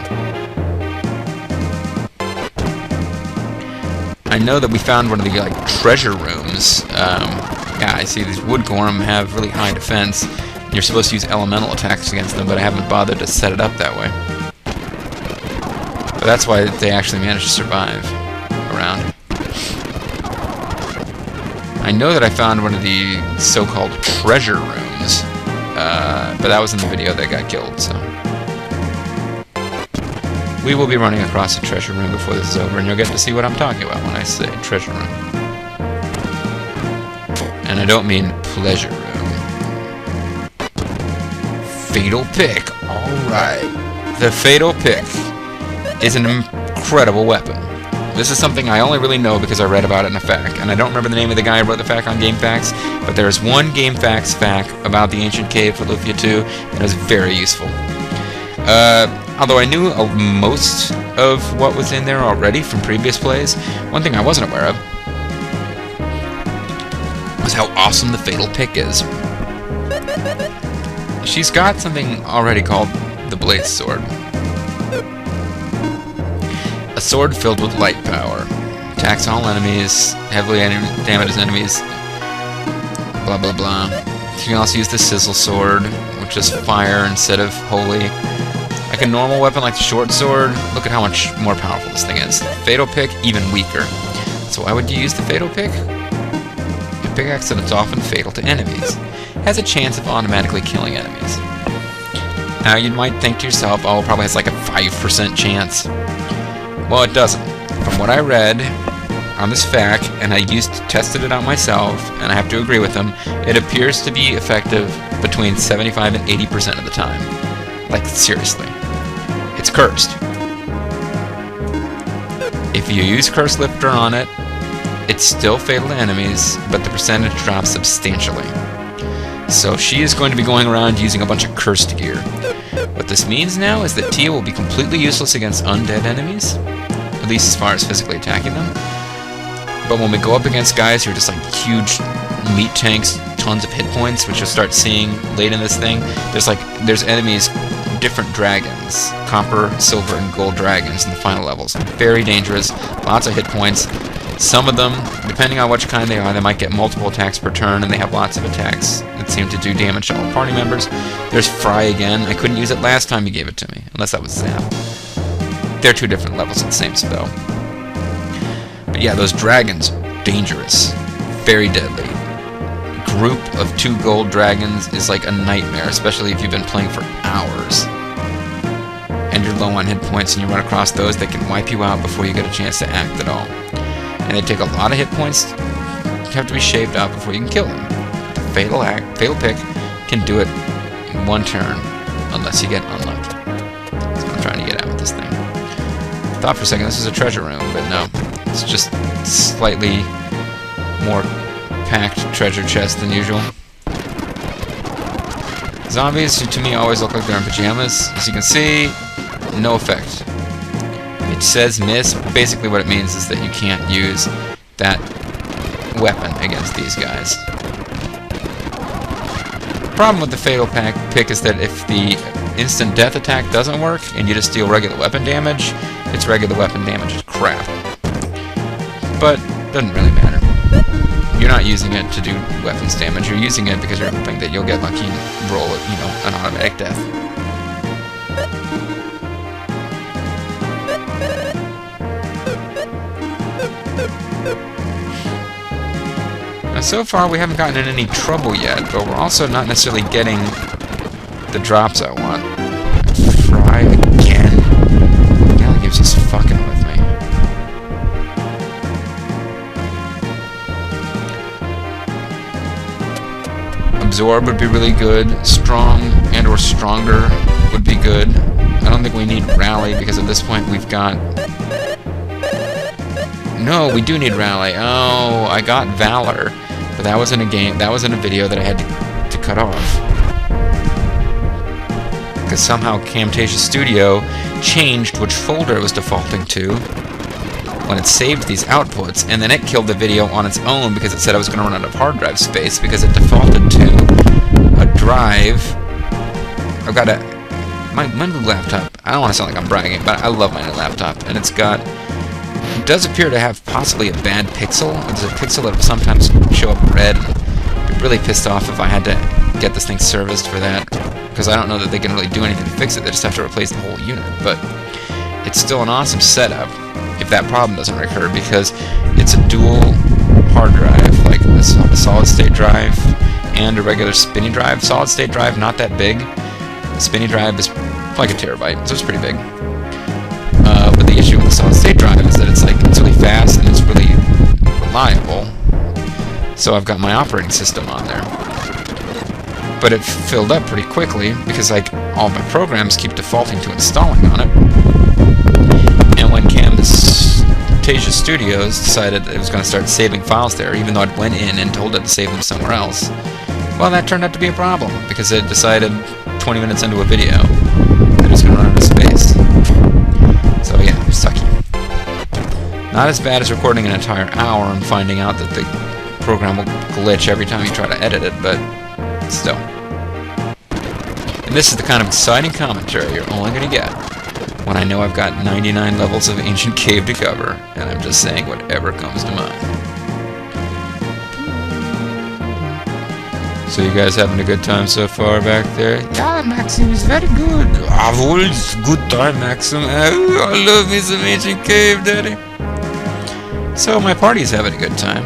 I know that we found one of the like treasure rooms. Yeah, I see these wood gorm have really high defense. And you're supposed to use elemental attacks against them, but I haven't bothered to set it up that way. But that's why they actually managed to survive around. I know that I found one of the so-called treasure rooms, but that was in the video that got killed, so. We will be running across a treasure room before this is over, and you'll get to see what I'm talking about when I say treasure room. And I don't mean pleasure room. Fatal Pick, alright. The Fatal Pick is an incredible weapon. This is something I only really know because I read about it in a FAQ, and I don't remember the name of the guy who wrote the FAQ on GameFAQs, but there is one GameFAQs FAQ about the Ancient Cave for Lufia 2 that is very useful. Although I knew most of what was in there already from previous plays, one thing I wasn't aware of was how awesome the Fatal Pick is. She's got something already called the Blade Sword. A sword filled with light power. Attacks all enemies, heavily damages enemies, blah blah blah. You can also use the Sizzle Sword, which is fire instead of holy. Like a normal weapon like the short sword, look at how much more powerful this thing is. Fatal Pick, even weaker. So why would you use the Fatal Pick? A pickaxe that's often fatal to enemies. Has a chance of automatically killing enemies. Now you might think to yourself, oh, it probably has like a 5% chance. Well, it doesn't. From what I read on this FAQ, and I tested it out myself, and I have to agree with them, it appears to be effective between 75 and 80% of the time. Like, seriously. It's cursed. If you use Curse Lifter on it, it's still fatal to enemies, but the percentage drops substantially. So she is going to be going around using a bunch of cursed gear. What this means now is that Tia will be completely useless against undead enemies, at least as far as physically attacking them. But when we go up against guys who are just like huge meat tanks, tons of hit points, which you'll start seeing late in this thing, there's enemies, different dragons, copper, silver, and gold dragons in the final levels. Very dangerous, lots of hit points. Some of them, depending on which kind they are, they might get multiple attacks per turn, and they have lots of attacks that seem to do damage to all party members. There's Fry again. I couldn't use it last time you gave it to me, unless that was Zap. They're two different levels of the same spell. But yeah, those dragons, dangerous. Very deadly. Group of 2 gold dragons is like a nightmare, especially if you've been playing for hours. And you're low on hit points and you run across those, they can wipe you out before you get a chance to act at all. And they take a lot of hit points, have to be shaved out before you can kill them. The Fatal Pick can do it in 1 turn, unless you get unlucky. That's what I'm trying to get at with this thing. I thought for a second this was a treasure room, but no. It's just slightly more packed treasure chest than usual. Zombies, to me, always look like they're in pajamas. As you can see, no effect. It says miss. Basically what it means is that you can't use that weapon against these guys. The problem with the fatal pick is that if the instant death attack doesn't work and you just deal regular weapon damage, its regular weapon damage is crap. But it doesn't really matter. You're not using it to do weapons damage, you're using it because you're hoping that you'll get lucky and roll, you know, an automatic death. Now so far we haven't gotten in any trouble yet, but we're also not necessarily getting the drops I want. Try again. Galley keeps just fucking with me. Absorb would be really good. Strong and or stronger would be good. I don't think we need rally because at this point we've got... No, we do need rally. Oh, I got valor, but that was in a game. That was in a video that I had to cut off because somehow Camtasia Studio changed which folder it was defaulting to when it saved these outputs, and then it killed the video on its own because it said I was going to run out of hard drive space because it defaulted to a drive. I've got my new laptop. I don't want to sound like I'm bragging, but I love my new laptop, and it does appear to have possibly a bad pixel. It's a pixel that will sometimes show up red. I'd be really pissed off if I had to get this thing serviced for that, because I don't know that they can really do anything to fix it. They just have to replace the whole unit, but it's still an awesome setup if that problem doesn't recur, because it's a dual hard drive, like a solid state drive and a regular spinny drive. Solid state drive, not that big. The spinny drive is like a terabyte, so it's pretty big. But the issue with the solid state drive is that it's really fast and it's really reliable. So I've got my operating system on there. But it filled up pretty quickly because all my programs keep defaulting to installing on it. And when Camtasia Studios decided that it was going to start saving files there, even though I went in and told it to save them somewhere else, well, that turned out to be a problem because it decided 20 minutes into a video that it was going to run out of space. So yeah, sucky. Not as bad as recording an entire hour and finding out that the program will glitch every time you try to edit it, but still. And this is the kind of exciting commentary you're only going to get when I know I've got 99 levels of Ancient Cave to cover, and I'm just saying whatever comes to mind. So you guys having a good time so far back there? Yeah, Maxim is very good. I've always good time, Maxim. I love me some Ancient Cave, Daddy. So my party's having a good time.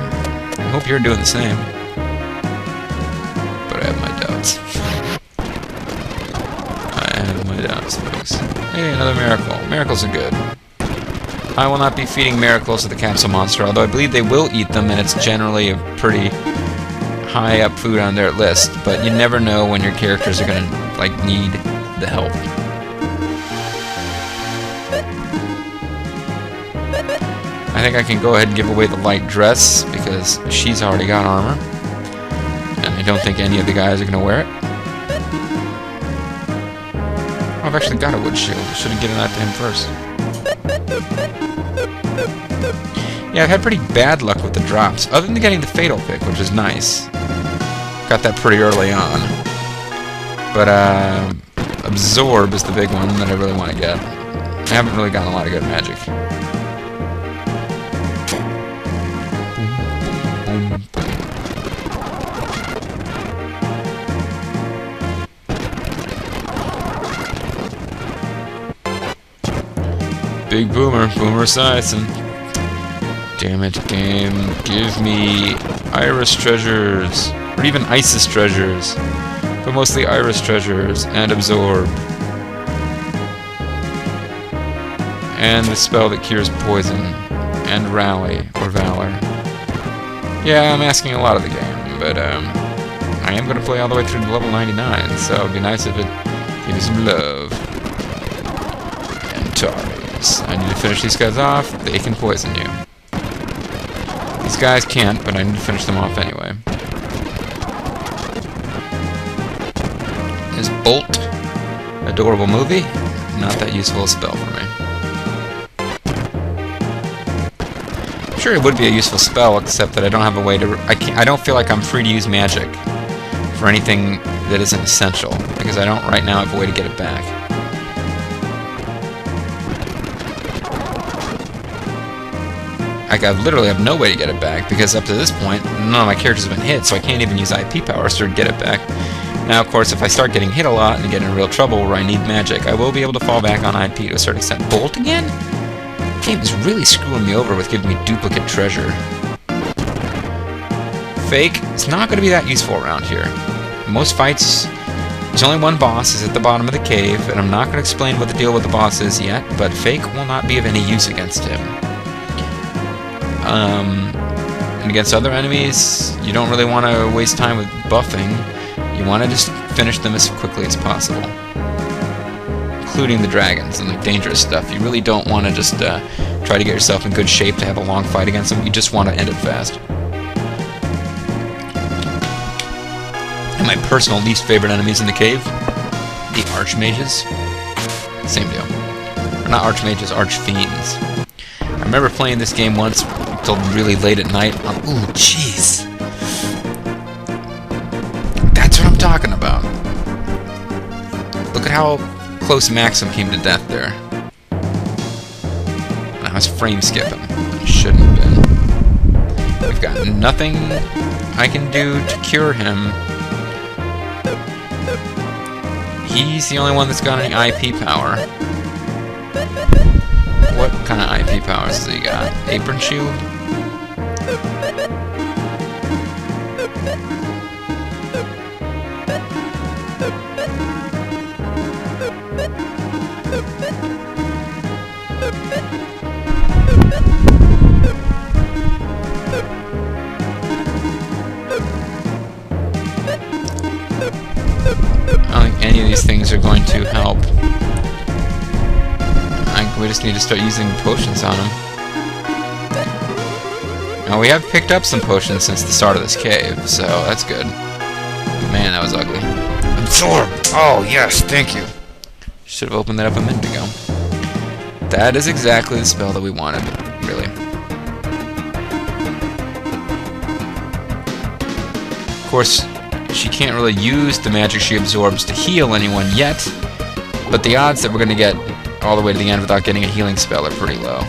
I hope you're doing the same. But I have my doubts. I have my doubts, folks. Hey, another miracle. Miracles are good. I will not be feeding miracles to the capsule monster, although I believe they will eat them, and it's generally a pretty high up food on their list, but you never know when your characters are gonna need the help. I think I can go ahead and give away the light dress because she's already got armor, and I don't think any of the guys are gonna wear it. Oh, I've actually got a wood shield. I should have given that to him first. Yeah, I've had pretty bad luck with the drops, other than getting the fatal pick, which is nice. Got that pretty early on. But Absorb is the big one that I really want to get. I haven't really gotten a lot of good magic. Big Boomer, Boomer Esiason. Damn it, game. Give me Iris treasures. Or even Isis treasures. But mostly Iris treasures and Absorb. And the spell that cures poison. And Rally, or Valor. Yeah, I'm asking a lot of the game, but I am going to play all the way through to level 99, so it would be nice if it gave me some love. And Taurus. I need to finish these guys off. They can poison you. These guys can't, but I need to finish them off anyway. Is Bolt adorable movie? Not that useful a spell for me. I'm sure it would be a useful spell, except that I don't have a way to... I don't feel like I'm free to use magic for anything that isn't essential, because I don't right now have a way to get it back. I literally have no way to get it back, because up to this point, none of my characters have been hit, so I can't even use IP powers to get it back. Now, of course, if I start getting hit a lot and get in real trouble where I need magic, I will be able to fall back on IP to a certain extent. Bolt again? The game is really screwing me over with giving me duplicate treasure. Fake, it's not going to be that useful around here. Most fights, there's only one boss, is at the bottom of the cave, and I'm not going to explain what the deal with the boss is yet, but Fake will not be of any use against him. And against other enemies, you don't really want to waste time with buffing. You want to just finish them as quickly as possible. Including the dragons and the dangerous stuff. You really don't want to just try to get yourself in good shape to have a long fight against them. You just want to end it fast. And my personal least favorite enemies in the cave, the Archmages. Same deal. Or not Archmages, Archfiends. I remember playing this game once till really late at night on... Ooh, jeez. That's what I'm talking about. Look at how close Maxim came to death there. I was frame skipping. I shouldn't have been. We've got nothing I can do to cure him. He's the only one that's got any IP power. What kind of IP powers has he got? Apron shield? I don't think any of these things are going to help. We just need to start using potions on him. Now, we have picked up some potions since the start of this cave, so that's good. Man, that was ugly. Absorb! Oh, yes, thank you. Should have opened that up a minute ago. That is exactly the spell that we wanted, really. Of course, she can't really use the magic she absorbs to heal anyone yet, but the odds that we're going to get all the way to the end without getting a healing spell are pretty low.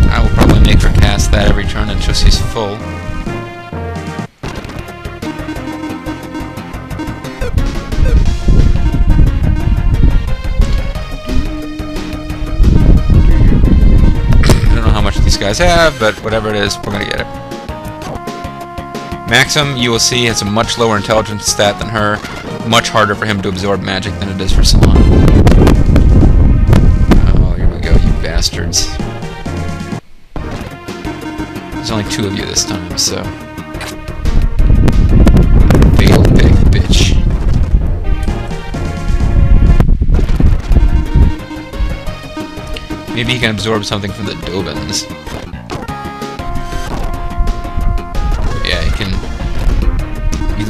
I will probably make her cast that every turn until she's full. I don't know how much these guys have, but whatever it is, we're gonna get it. Maxim, you will see, has a much lower intelligence stat than her. Much harder for him to absorb magic than it is for Salon. Oh, here we go, you bastards. There's only 2 of you this time, so... Big old big bitch. Maybe he can absorb something from the Dobins.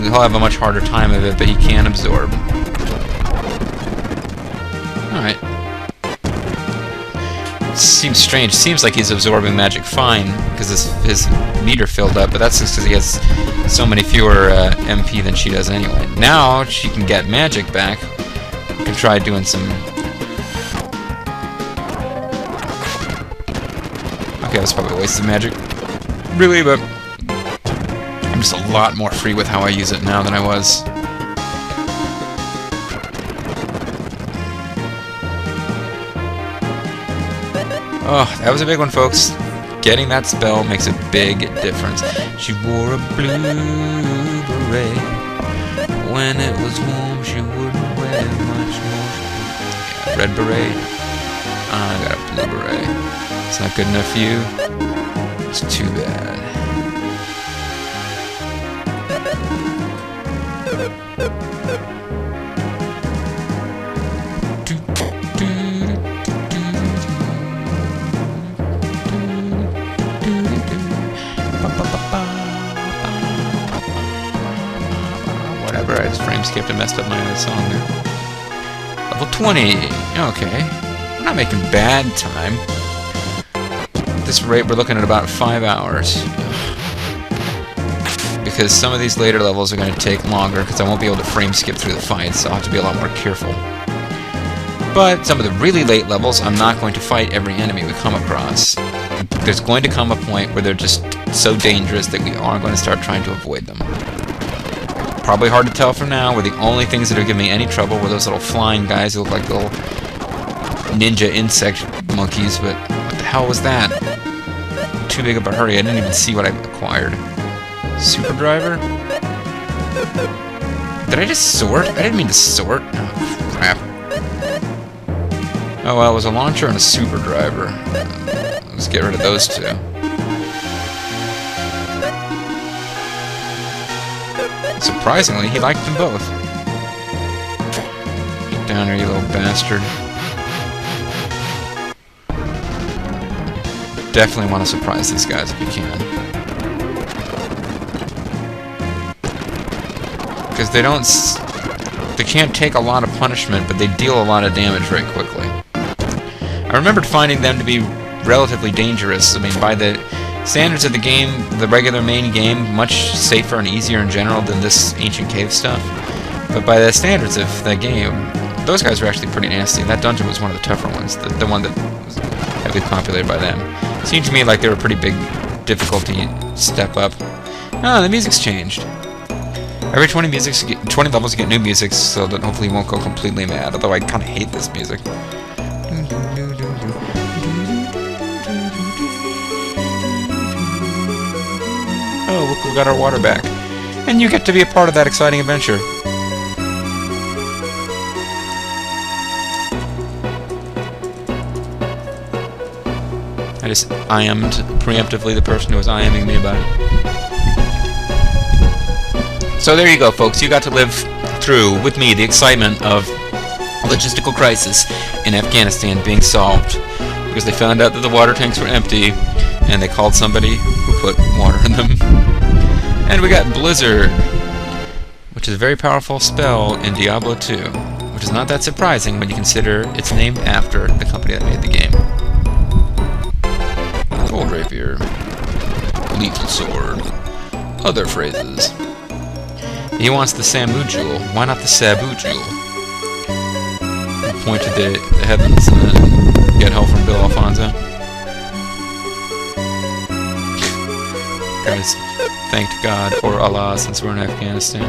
He'll have a much harder time of it, but he can absorb. Alright. Seems strange. Seems like he's absorbing magic fine, because his meter filled up, but that's just because he has so many fewer MP than she does anyway. Now, she can get magic back. We can try doing some... Okay, that's probably a waste of magic. Really, but... I'm just a lot more free with how I use it now than I was. Oh, that was a big one, folks. Getting that spell makes a big difference. She wore a blue beret. When it was warm, she wouldn't wear much more. Yeah, red beret. I got a blue beret. It's not good enough for you. It's too bad. Do, do. whatever. I just frame skipped and messed up my own song there. Level 20. Okay. We're not making bad time. At this rate, we're looking at about 5 hours. Because some of these later levels are going to take longer, because I won't be able to frame skip through the fights, so I'll have to be a lot more careful. But some of the really late levels, I'm not going to fight every enemy we come across. There's going to come a point where they're just so dangerous that we are going to start trying to avoid them. Probably hard to tell from now, where the only things that are giving me any trouble were those little flying guys who look like little ninja insect monkeys, but what the hell was that? Too big of a hurry, I didn't even see what I acquired. Super driver? Did I just sort? I didn't mean to sort. Oh, crap. Oh well, it was a launcher and a super driver. Let's get rid of those two. Surprisingly, he liked them both. Get down here, you little bastard. Definitely want to surprise these guys if you can. Because they can't take a lot of punishment, but they deal a lot of damage very quickly. I remembered finding them to be relatively dangerous. I mean, by the standards of the game, the regular main game, much safer and easier in general than this ancient cave stuff. But by the standards of the game, those guys were actually pretty nasty. That dungeon was one of the tougher ones, the one that was heavily populated by them. It seemed to me like they were a pretty big difficulty step up. Oh, the music's changed. Every 20 levels you get new music, so that hopefully you won't go completely mad, although I kind of hate this music. Oh, look, we got our water back. And you get to be a part of that exciting adventure. I just IM'd preemptively the person who was IMing me about it. So there you go, folks. You got to live through, with me, the excitement of a logistical crisis in Afghanistan being solved. Because they found out that the water tanks were empty, and they called somebody who put water in them. And we got Blizzard, which is a very powerful spell in Diablo 2, which is not that surprising when you consider it's named after the company that made the game. Gold Rapier, Lethal Sword, other phrases. He wants the Samu Jewel. Why not the Sabu Jewel? Point to the heavens and then get help from Bill Alfonso. Guys, thanked God or Allah since we're in Afghanistan.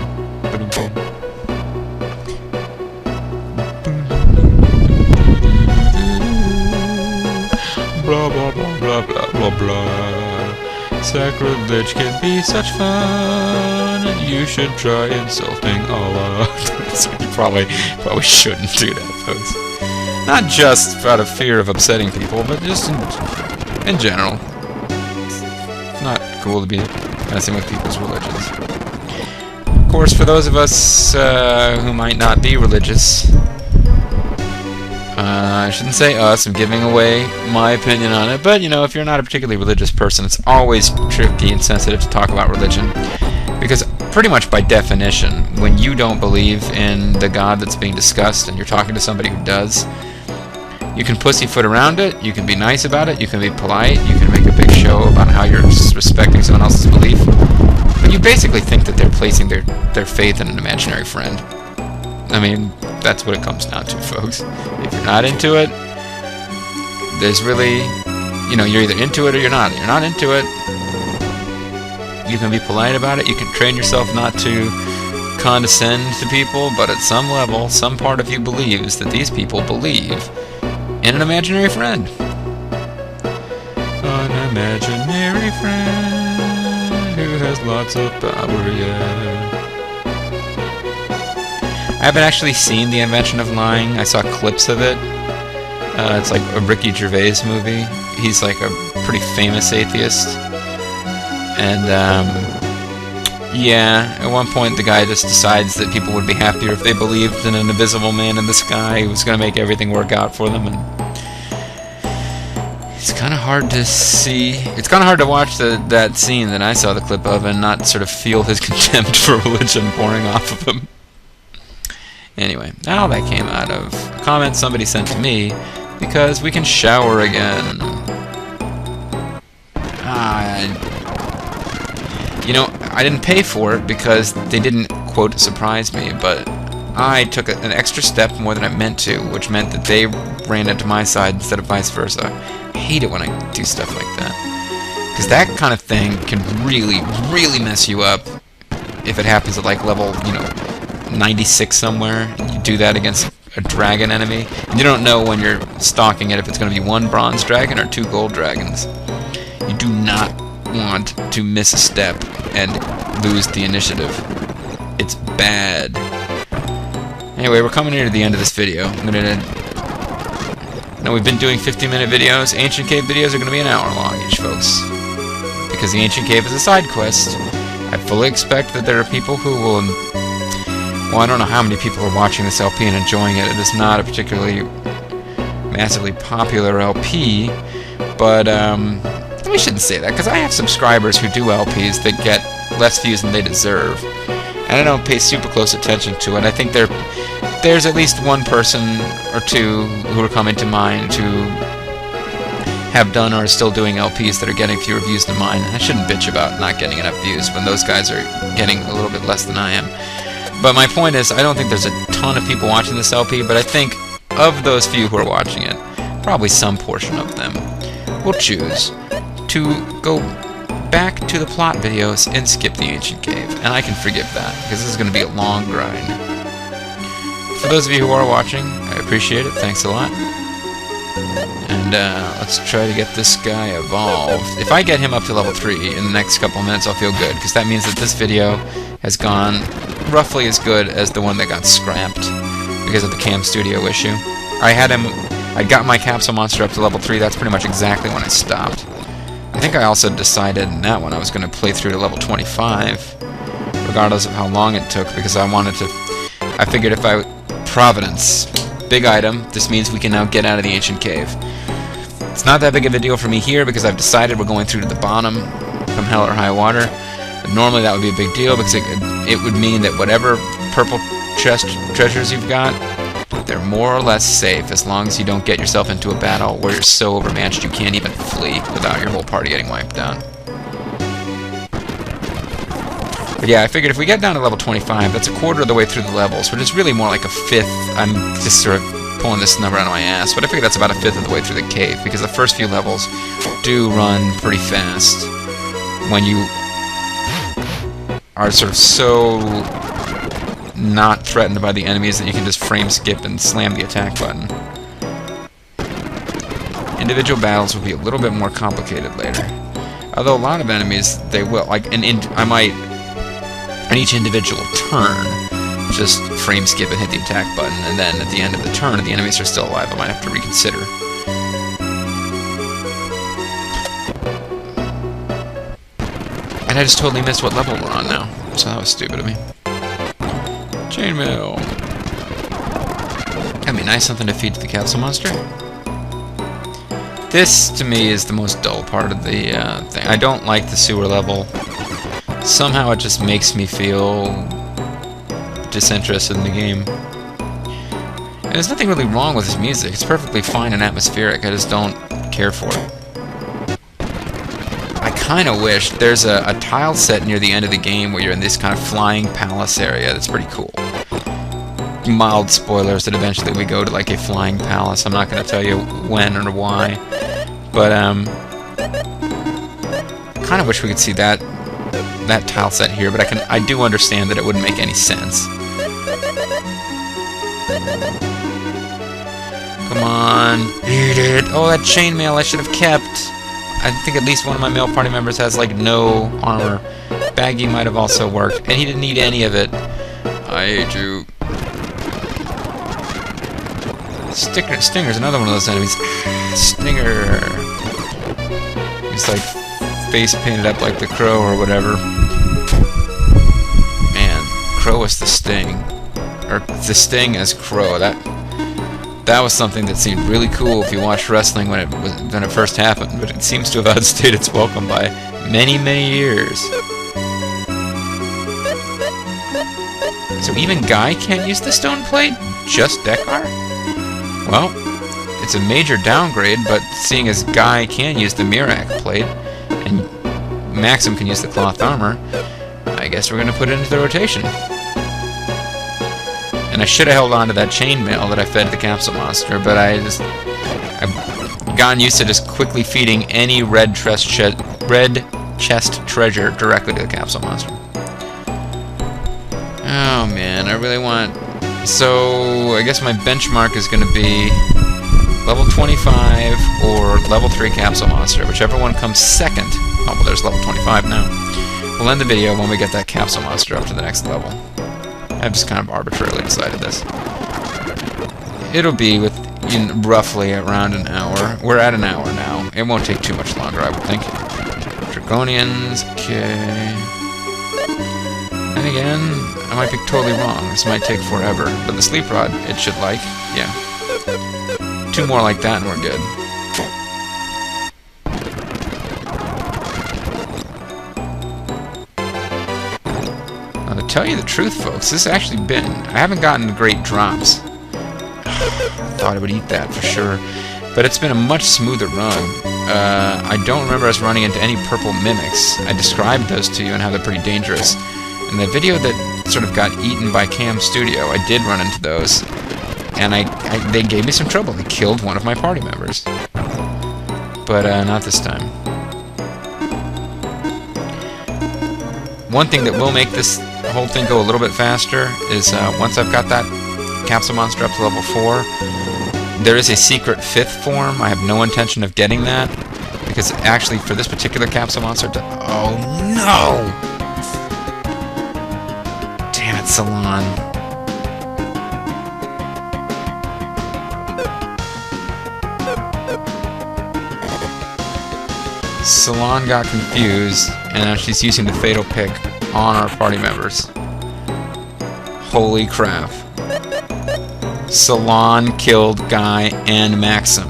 Blah blah blah blah blah blah blah. Sacrilege can be such fun, and you should try insulting Allah. You probably shouldn't do that, folks. Not just out of fear of upsetting people, but just in general. It's not cool to be messing with people's religions. Of course, for those of us who might not be religious, I shouldn't say us, I'm giving away my opinion on it, but, you know, if you're not a particularly religious person, it's always tricky and sensitive to talk about religion, because pretty much by definition, when you don't believe in the God that's being discussed and you're talking to somebody who does, you can pussyfoot around it, you can be nice about it, you can be polite, you can make a big show about how you're respecting someone else's belief, but you basically think that they're placing their faith in an imaginary friend. I mean, that's what it comes down to, folks. If you're not into it, there's really, you know, you're either into it or you're not. You're not into it, you can be polite about it, you can train yourself not to condescend to people, but at some level, some part of you believes that these people believe in an imaginary friend. An imaginary friend who has lots of power, yeah. I haven't actually seen The Invention of Lying. I saw clips of it. It's like a Ricky Gervais movie. He's like a pretty famous atheist. And, yeah, at one point the guy just decides that people would be happier if they believed in an invisible man in the sky who was going to make everything work out for them. And It's kind of hard to see. It's kind of hard to watch that scene that I saw the clip of and not sort of feel his contempt for religion pouring off of him. Anyway, now that came out of a comment somebody sent to me because we can shower again. You know, I didn't pay for it because they didn't, quote, surprise me, but I took an extra step more than I meant to, which meant that they ran into my side instead of vice versa. I hate it when I do stuff like that. Because that kind of thing can really, really mess you up if it happens at, like, level, you know, 96 somewhere. You do that against a dragon enemy, and you don't know when you're stalking it if it's going to be 1 bronze dragon or 2 gold dragons. You do not want to miss a step and lose the initiative. It's bad. Anyway, we're coming near to the end of this video. I'm gonna... Now, we've been doing 50-minute videos. Ancient Cave videos are going to be an hour long each, folks. Because the Ancient Cave is a side quest. I fully expect that there are people who will... Well, I don't know how many people are watching this LP and enjoying it. It is not a particularly massively popular LP, but we shouldn't say that, because I have subscribers who do LPs that get less views than they deserve, and I don't pay super close attention to it. I think there's at least one person or two who are coming to mind who have done or are still doing LPs that are getting fewer views than mine. I shouldn't bitch about not getting enough views when those guys are getting a little bit less than I am. But my point is, I don't think there's a ton of people watching this LP, but I think of those few who are watching it, probably some portion of them will choose to go back to the plot videos and skip the Ancient Cave. And I can forgive that, because this is going to be a long grind. For those of you who are watching, I appreciate it. Thanks a lot. And let's try to get this guy evolved. If I get him up to level 3 in the next couple of minutes, I'll feel good, because that means that this video has gone roughly as good as the one that got scrapped because of the Cam Studio issue. I got my capsule monster up to level 3. That's pretty much exactly when I stopped. I think I also decided in that one I was going to play through to level 25, regardless of how long it took, because I figured if I... Providence. Big item. This means we can now get out of the Ancient Cave. It's not that big of a deal for me here, because I've decided we're going through to the bottom, come hell or high water. But normally that would be a big deal, because it would mean that whatever purple chest treasures you've got, they're more or less safe, as long as you don't get yourself into a battle where you're so overmatched you can't even flee without your whole party getting wiped out. But yeah, I figured if we get down to level 25, that's a quarter of the way through the levels, which is really more like a fifth. I'm just sort of pulling this number out of my ass, but I figure that's about a fifth of the way through the cave, because the first few levels do run pretty fast when you are sort of so not threatened by the enemies that you can just frame skip and slam the attack button. Individual battles will be a little bit more complicated later. Although a lot of enemies, they will, like, I might, on each individual turn, just frame skip and hit the attack button, and then at the end of the turn, if the enemies are still alive, I might have to reconsider. And I just totally missed what level we're on now, so that was stupid of me. Chainmail. That'd be nice, something to feed to the capsule monster. This, to me, is the most dull part of the thing. I don't like the sewer level. Somehow it just makes me feel disinterested in the game. And there's nothing really wrong with this music. It's perfectly fine and atmospheric. I just don't care for it. I kind of wish there's a tile set near the end of the game where you're in this kind of flying palace area. That's pretty cool. Mild spoilers that eventually we go to like a flying palace. I'm not going to tell you when or why, but kind of wish we could see that tile set here. But I do understand that it wouldn't make any sense. Come on, eat it! Oh, that chainmail I should have kept. I think at least one of my male party members has like no armor. Baggy might have also worked, and he didn't need any of it. I hate you. Stinger's another one of those enemies. Stinger. He's like face painted up like the Crow or whatever. Man, Crow is the Sting. Or the Sting as Crow. That was something that seemed really cool if you watched wrestling when it first happened, but it seems to have outstayed its welcome by many, many years. So even Guy can't use the stone plate? Just Dekar? Well, it's a major downgrade, but seeing as Guy can use the Mirak plate, and Maxim can use the cloth armor, I guess we're going to put it into the rotation. And I should have held on to that chainmail that I fed the Capsule Monster, but I've gotten used to just quickly feeding any red chest treasure directly to the Capsule Monster. Oh man, I really want... So, I guess my benchmark is going to be level 25 or level 3 Capsule Monster, whichever one comes second. Oh, well, there's level 25 now. We'll end the video when we get that Capsule Monster up to the next level. I've just kind of arbitrarily decided this. It'll be within roughly around an hour. We're at an hour now. It won't take too much longer, I would think. Dragonians, okay. And again, I might be totally wrong. This might take forever. But the Sleep Rod, it should like, yeah. 2 more like that and we're good. Now, to tell you the truth, folks, this has actually been... I haven't gotten great drops. I thought I would eat that for sure. But it's been a much smoother run. I don't remember us running into any purple mimics. I described those to you and how they're pretty dangerous. In the video that sort of got eaten by Cam Studio, I did run into those. And they gave me some trouble. They killed one of my party members. But not this time. One thing that will make this whole thing go a little bit faster is once I've got that Capsule Monster up to level 4, there is a secret 5th form. I have no intention of getting that, because actually for this particular Capsule Monster... Oh no! Damn it, Salon. Salon got confused, and now she's using the Fatal Pick on our party members. Holy crap. Salon killed Guy and Maxim.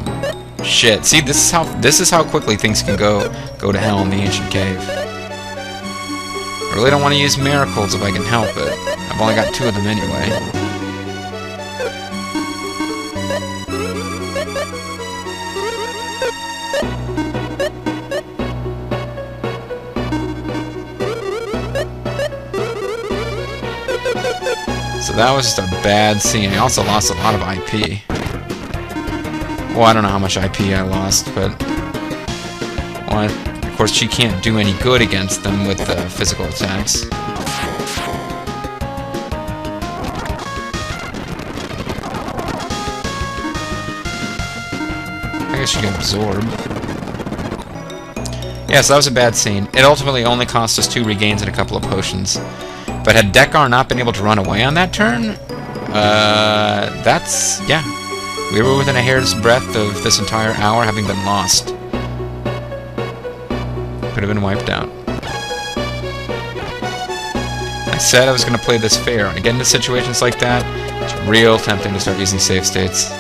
Shit. See, this is how quickly things can go to hell in the Ancient Cave. I really don't want to use miracles if I can help it. I've only got 2 of them anyway. So that was just a bad scene. I also lost a lot of IP. Well, I don't know how much IP I lost, but... Well, of course, she can't do any good against them with physical attacks. I guess she can absorb. Yeah, so that was a bad scene. It ultimately only cost us 2 regains and a couple of potions. But had Dekar not been able to run away on that turn, that's... yeah. We were within a hair's breadth of this entire hour having been lost. Could have been wiped out. I said I was going to play this fair. And get into situations like that, it's real tempting to start using save states.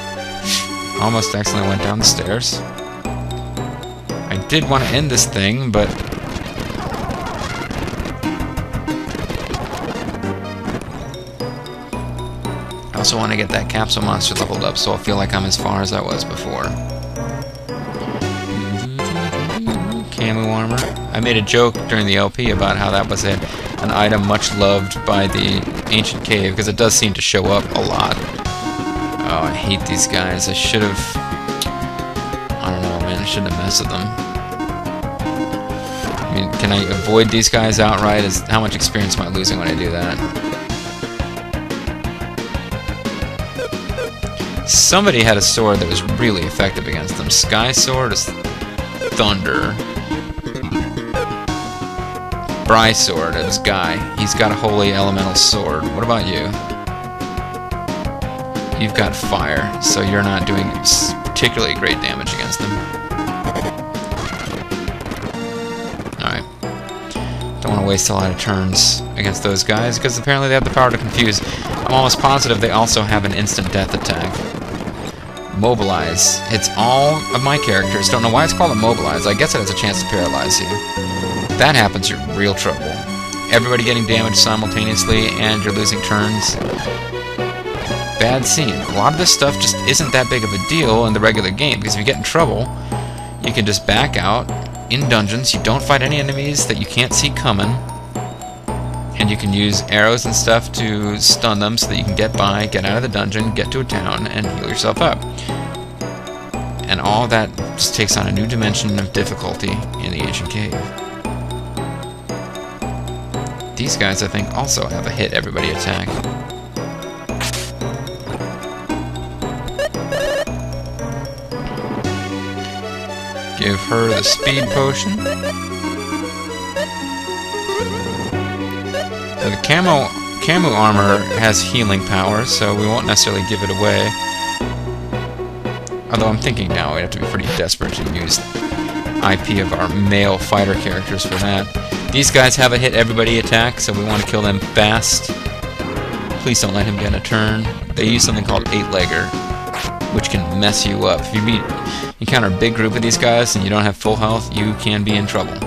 Almost accidentally went down the stairs. I did want to end this thing, but... I also want to get that Capsule Monster leveled up, so I'll feel like I'm as far as I was before. Camu armor. I made a joke during the LP about how that was an item much loved by the Ancient Cave, because it does seem to show up a lot. Oh, I hate these guys. I should have... I don't know, man. I shouldn't have messed with them. I mean, can I avoid these guys outright? How much experience am I losing when I do that? Somebody had a sword that was really effective against them. Sky Sword is thunder. Bry Sword is Guy. He's got a holy elemental sword. What about you? You've got fire, so you're not doing particularly great damage against them. Alright. Don't want to waste a lot of turns against those guys, because apparently they have the power to confuse. I'm almost positive they also have an instant death attack. Mobilize. Hits all of my characters. Don't know why it's called Immobilize. I guess it has a chance to paralyze you. If that happens, you're in real trouble. Everybody getting damaged simultaneously, and you're losing turns. Bad scene. A lot of this stuff just isn't that big of a deal in the regular game, because if you get in trouble, you can just back out in dungeons. You don't fight any enemies that you can't see coming. And you can use arrows and stuff to stun them so that you can get by, get out of the dungeon, get to a town, and heal yourself up. And all that just takes on a new dimension of difficulty in the ancient cave. These guys, I think, also have a hit everybody attack. Give her the speed potion. The camo armor has healing powers, so we won't necessarily give it away. Although I'm thinking now we'd have to be pretty desperate to use IP of our male fighter characters for that. These guys have a hit everybody attack, so we want to kill them fast. Please don't let him get a turn. They use something called 8-legger, which can mess you up. If you encounter a big group of these guys and you don't have full health, you can be in trouble.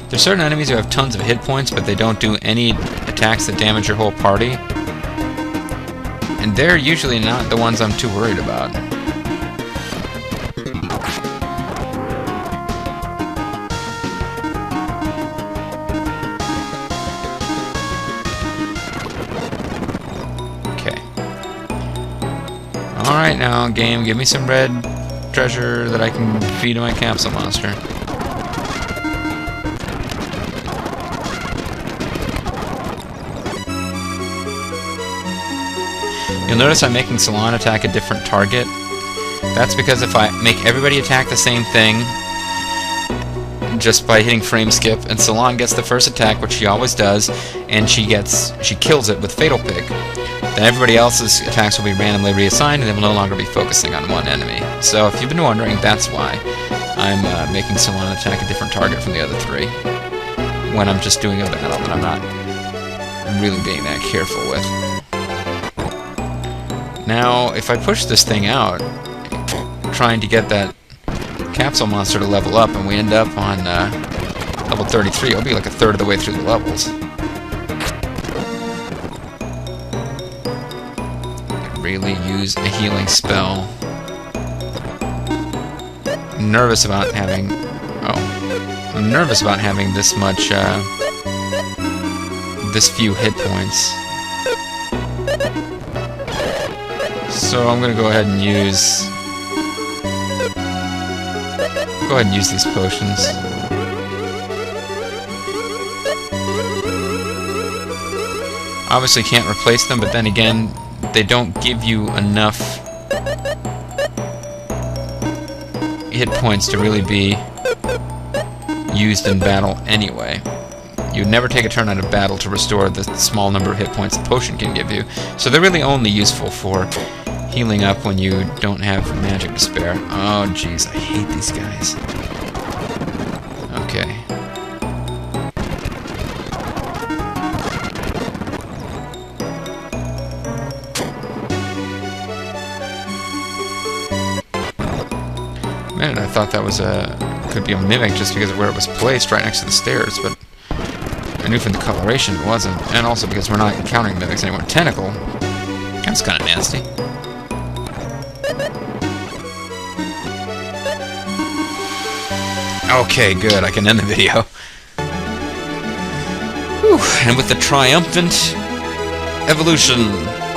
There's certain enemies who have tons of hit points, but they don't do any attacks that damage your whole party. And they're usually not the ones I'm too worried about. Okay. Alright now, game, give me some red treasure that I can feed to my capsule monster. You'll notice I'm making Salon attack a different target. That's because if I make everybody attack the same thing just by hitting frame skip, and Salon gets the first attack, which she always does, and she kills it with Fatal Pick, then everybody else's attacks will be randomly reassigned, and they will no longer be focusing on one enemy. So if you've been wondering, that's why I'm making Salon attack a different target from the other three when I'm just doing a battle that I'm not really being that careful with. Now, if I push this thing out, trying to get that capsule monster to level up, and we end up on level 33, it'll be like a third of the way through the levels. Really use a healing spell. I'm nervous about having... I'm nervous about having this much, this few hit points. So I'm gonna go ahead and use... these potions. Obviously can't replace them, but then again, they don't give you enough hit points to really be used in battle anyway. You'd never take a turn out of battle to restore the small number of hit points the potion can give you, so they're really only useful for healing up when you don't have magic to spare. Oh jeez, I hate these guys. Okay. Man, I thought that was could be a mimic just because of where it was placed right next to the stairs, but I knew from the coloration it wasn't, and also because we're not encountering mimics anymore. Tentacle. That's kind of nasty. Okay, good. I can end the video. Whew. And with the triumphant evolution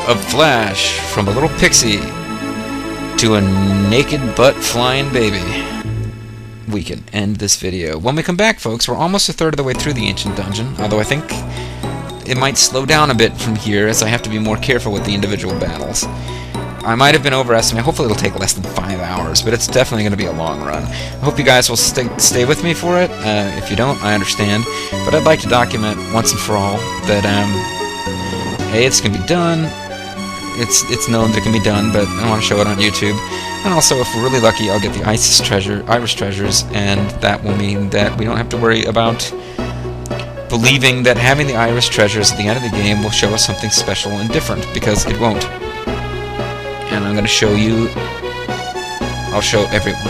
of Flash from a little pixie to a naked butt-flying baby, we can end this video. When we come back, folks, we're almost a third of the way through the Ancient Dungeon, although I think it might slow down a bit from here as I have to be more careful with the individual battles. I might have been overestimating. Hopefully it'll take less than 5 hours, but it's definitely going to be a long run. I hope you guys will stay with me for it. If you don't, I understand. But I'd like to document once and for all that, A, it's going to be done. It's known that it can be done, but I want to show it on YouTube. And also, if we're really lucky, I'll get the Iris treasures, and that will mean that we don't have to worry about believing that having the Iris treasures at the end of the game will show us something special and different, because it won't. And I'm going to show you... I'll show everyone.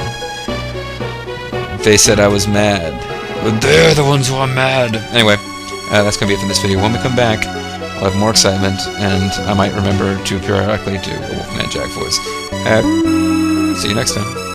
They said I was mad, but they're the ones who are mad. Anyway, that's going to be it for this video. When we come back, I'll have more excitement, and I might remember to periodically do a Wolfman Jack voice. See you next time.